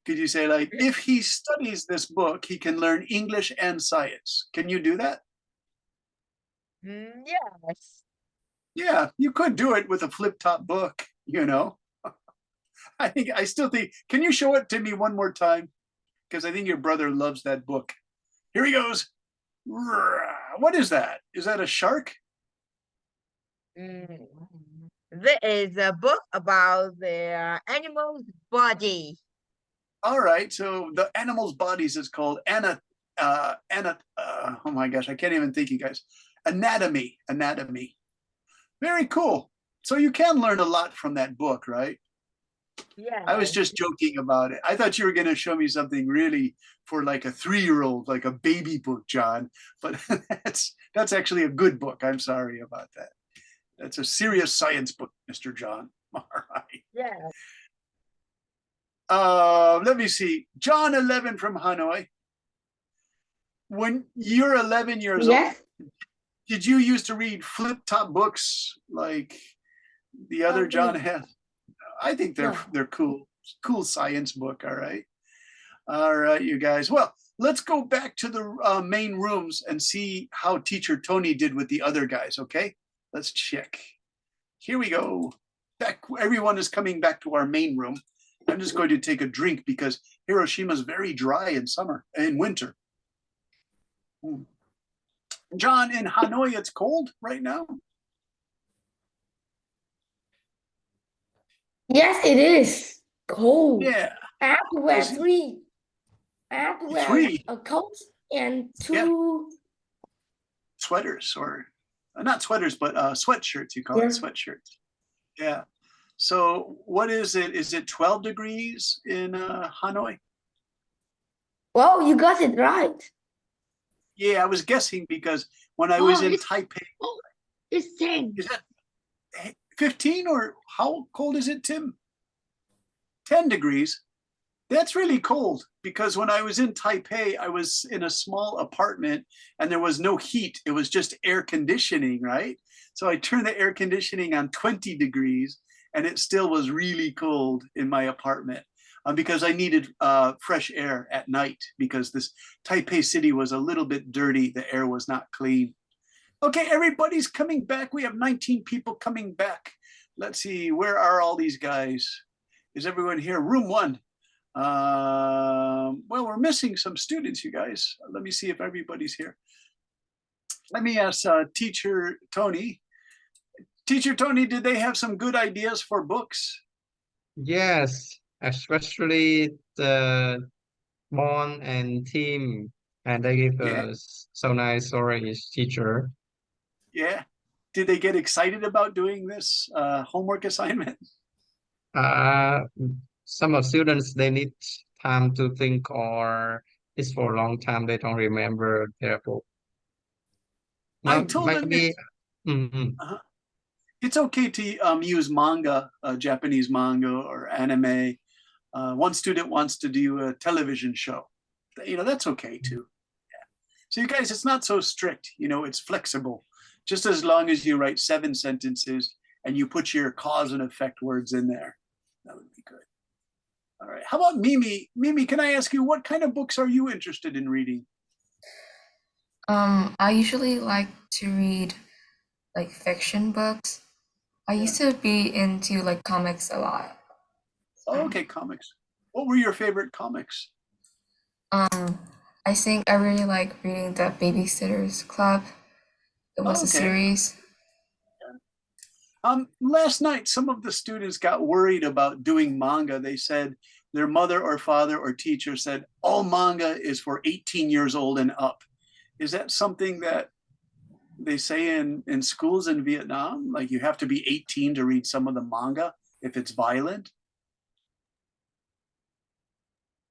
Could you say, like, if he studies this book, he can learn English and science? Can you do that? Yes. Yeah, you could do it with a flip-top book, you know. I still think, can you show it to me one more time? Because I think your brother loves that book. Here he goes. What is that? Is that a shark? There is a book about the animal's body. All right, so the animal's bodies is called oh my gosh, I can't even think, you guys. Anatomy. Very cool. So you can learn a lot from that book, right? Yeah. I was just joking about it. I thought you were going to show me something really for like a 3-year-old, like a baby book, John. But that's actually a good book. I'm sorry about that. That's a serious science book, Mr. John. All right. Yeah. Let me see. John 11 from Hanoi. When you're 11 years old, did you used to read flip-top books like the other John has? I think they're cool. Cool science book. All right, you guys. Well, let's go back to the main rooms and see how Teacher Tony did with the other guys. Okay, let's check. Here we go. Back. Everyone is coming back to our main room. I'm just going to take a drink because Hiroshima is very dry in winter. John, in Hanoi, it's cold right now. Yes, it is cold. Yeah. I have to wear three. I have to wear 3 a coat and 2 sweaters, or not sweaters, but sweatshirts. You call it sweatshirts. Yeah. So what is it? Is it 12 degrees in Hanoi? Well, you got it right. Yeah, I was guessing because when I was in Taipei. It's 10. Is that 15 or how cold is it, Tim? 10 degrees. That's really cold because when I was in Taipei, I was in a small apartment and there was no heat. It was just air conditioning, right? So I turned the air conditioning on 20 degrees and it still was really cold in my apartment because I needed fresh air at night because this Taipei city was a little bit dirty. The air was not clean. Okay, everybody's coming back. We have 19 people coming back. Let's see, where are all these guys? Is everyone here? Room 1. Well, we're missing some students, you guys. Let me see if everybody's here. Let me ask Teacher Tony. Teacher Tony, did they have some good ideas for books? Yes, especially the Bon and Tim, and they give us so nice stories, teacher. Yeah. Did they get excited about doing this homework assignment? Some of students, they need time to think, or it's for a long time they don't remember their book. I told them Maybe, it's okay to use manga, Japanese manga or anime. One student wants to do a television show. You know, that's okay too. Yeah. So you guys, it's not so strict, you know, it's flexible. Just as long as you write 7 sentences and you put your cause and effect words in there, that would be good. All right, how about Mimi? Mimi, can I ask you, what kind of books are you interested in reading? I usually like to read like fiction books. I used to be into like comics a lot. Oh, okay, comics. What were your favorite comics? I think I really like reading the Babysitters Club. It was a series. Last night, some of the students got worried about doing manga. They said their mother or father or teacher said, all manga is for 18 years old and up. Is that something that they say in schools in Vietnam? Like you have to be 18 to read some of the manga if it's violent?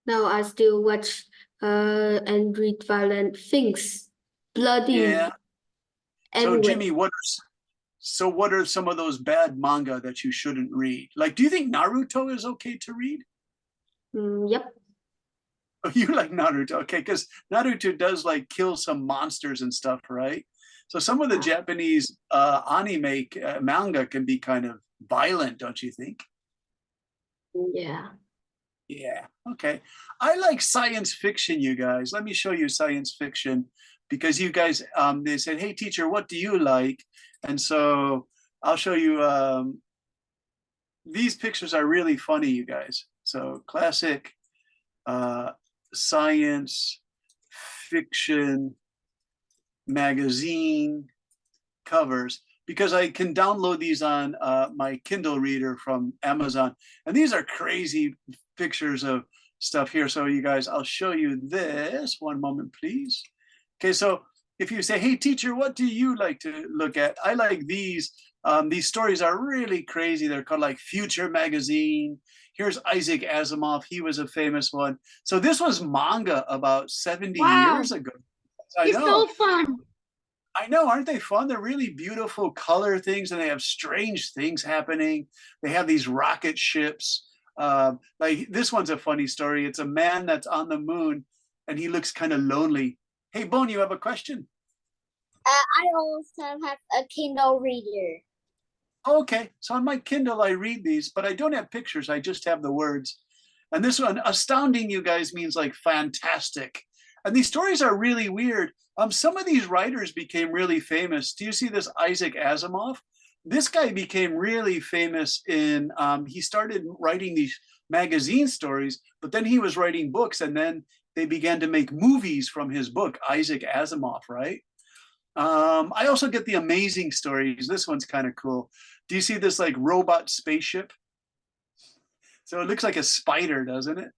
Now I still watch and read violent things, bloody. Yeah. So Anyway, Jimmy, what are some of those bad manga that you shouldn't read? Like, do you think Naruto is okay to read? yep. Oh, you like Naruto, okay? Because Naruto does like kill some monsters and stuff, right? So some of the Japanese anime manga can be kind of violent, don't you think? Yeah. Yeah, okay. I like science fiction, you guys. Let me show you science fiction because you guys, they said, hey, teacher, what do you like? And so I'll show you, these pictures are really funny, you guys. So classic science fiction magazine covers, because I can download these on my Kindle reader from Amazon. And these are crazy pictures of stuff here. So you guys, I'll show you this. One moment, please. Okay, so if you say, hey, teacher, what do you like to look at? I like these. These stories are really crazy. They're called like Future Magazine. Here's Isaac Asimov. He was a famous one. So this was manga about 70 Wow. years ago. I It's know. so fun. I know, aren't they fun? They're really beautiful color things, and they have strange things happening. They have these rocket ships. Like this one's a funny story. It's a man that's on the moon, and he looks kind of lonely. Hey, Bone, you have a question? I also have a Kindle reader. Okay, so on my Kindle, I read these, but I don't have pictures. I just have the words. And this one, astounding, you guys, means like fantastic. And these stories are really weird. Some of these writers became really famous. Do you see this Isaac Asimov? This guy became really famous in, he started writing these magazine stories, but then he was writing books, and then they began to make movies from his book, Isaac Asimov, right? I also get the amazing stories. This one's kind of cool. Do you see this like robot spaceship? So it looks like a spider, doesn't it?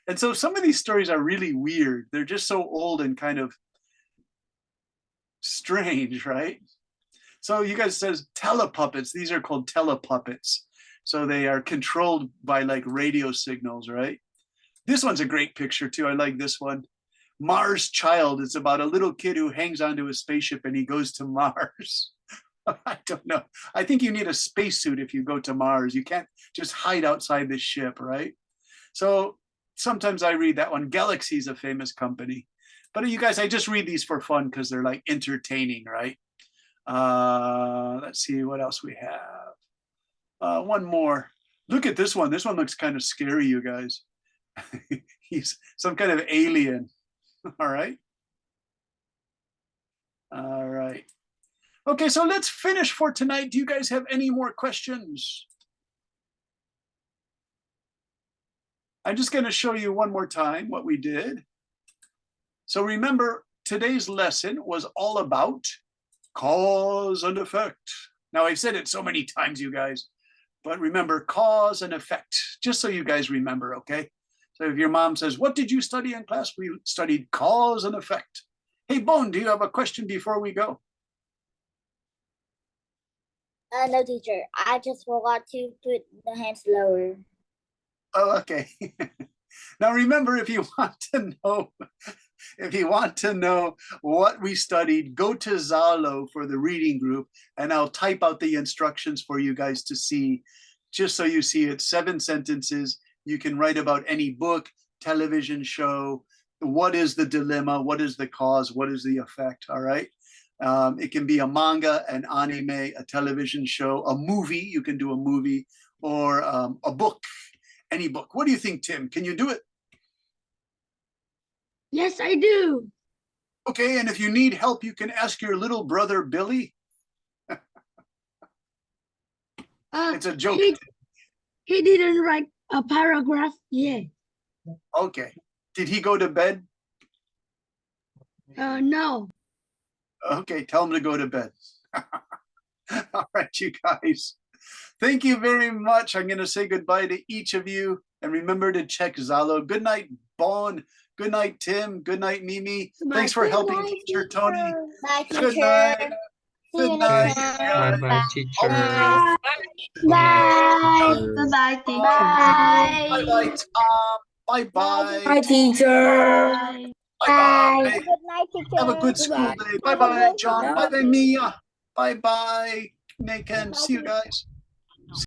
And so some of these stories are really weird. They're just so old and kind of strange, right? So you guys says telepuppets. These are called telepuppets. So they are controlled by like radio signals, right? This one's a great picture too. I like this one. Mars Child. It's about a little kid who hangs onto a spaceship and he goes to Mars. I don't know. I think you need a spacesuit if you go to Mars. You can't just hide outside the ship, right? So sometimes I read that one. Galaxy's a famous company. But you guys, I just read these for fun because they're like entertaining, right? Let's see what else we have. One more. Look at this one. This one looks kind of scary, you guys. He's some kind of alien. All right. All right. Okay, so let's finish for tonight. Do you guys have any more questions? I'm just going to show you one more time what we did. So remember, today's lesson was all about cause and effect. Now, I've said it so many times, you guys, but remember cause and effect, just so you guys remember, okay? So if your mom says, what did you study in class? We studied cause and effect. Hey, Bone, do you have a question before we go? No, teacher. I just forgot to put the hands lower. Oh, okay. Now remember, if you want to know what we studied, go to Zalo for the reading group, and I'll type out the instructions for you guys to see, just so you see it. 7 sentences. You can write about any book, television show. What is the dilemma? What is the cause? What is the effect? All right. It can be a manga, an anime, a television show, a movie. You can do a movie, or a book, any book. What do you think, Tim? Can you do it? Yes, I do. Okay, and if you need help, you can ask your little brother, Billy. It's a joke. He didn't write a paragraph yet. Okay. Did he go to bed? No. Okay, tell him to go to bed. All right, you guys. Thank you very much. I'm going to say goodbye to each of you. And remember to check Zalo. Good night, Bon. Good night, Tim. Good night, Mimi. Goodbye. Thanks for helping Bye, teacher Tony. Bye, teacher. Good night. See you Good next night, time. Bye, guys. teacher. Bye. Bye. Teacher. Bye, teacher. Bye bye, Tom. Bye bye. Hi, teacher. Bye. Bye bye. Good night, teacher. Have a good school day. Bye Have a bye, good John. one. Bye bye, Mia. Bye bye, Nathan. See you guys.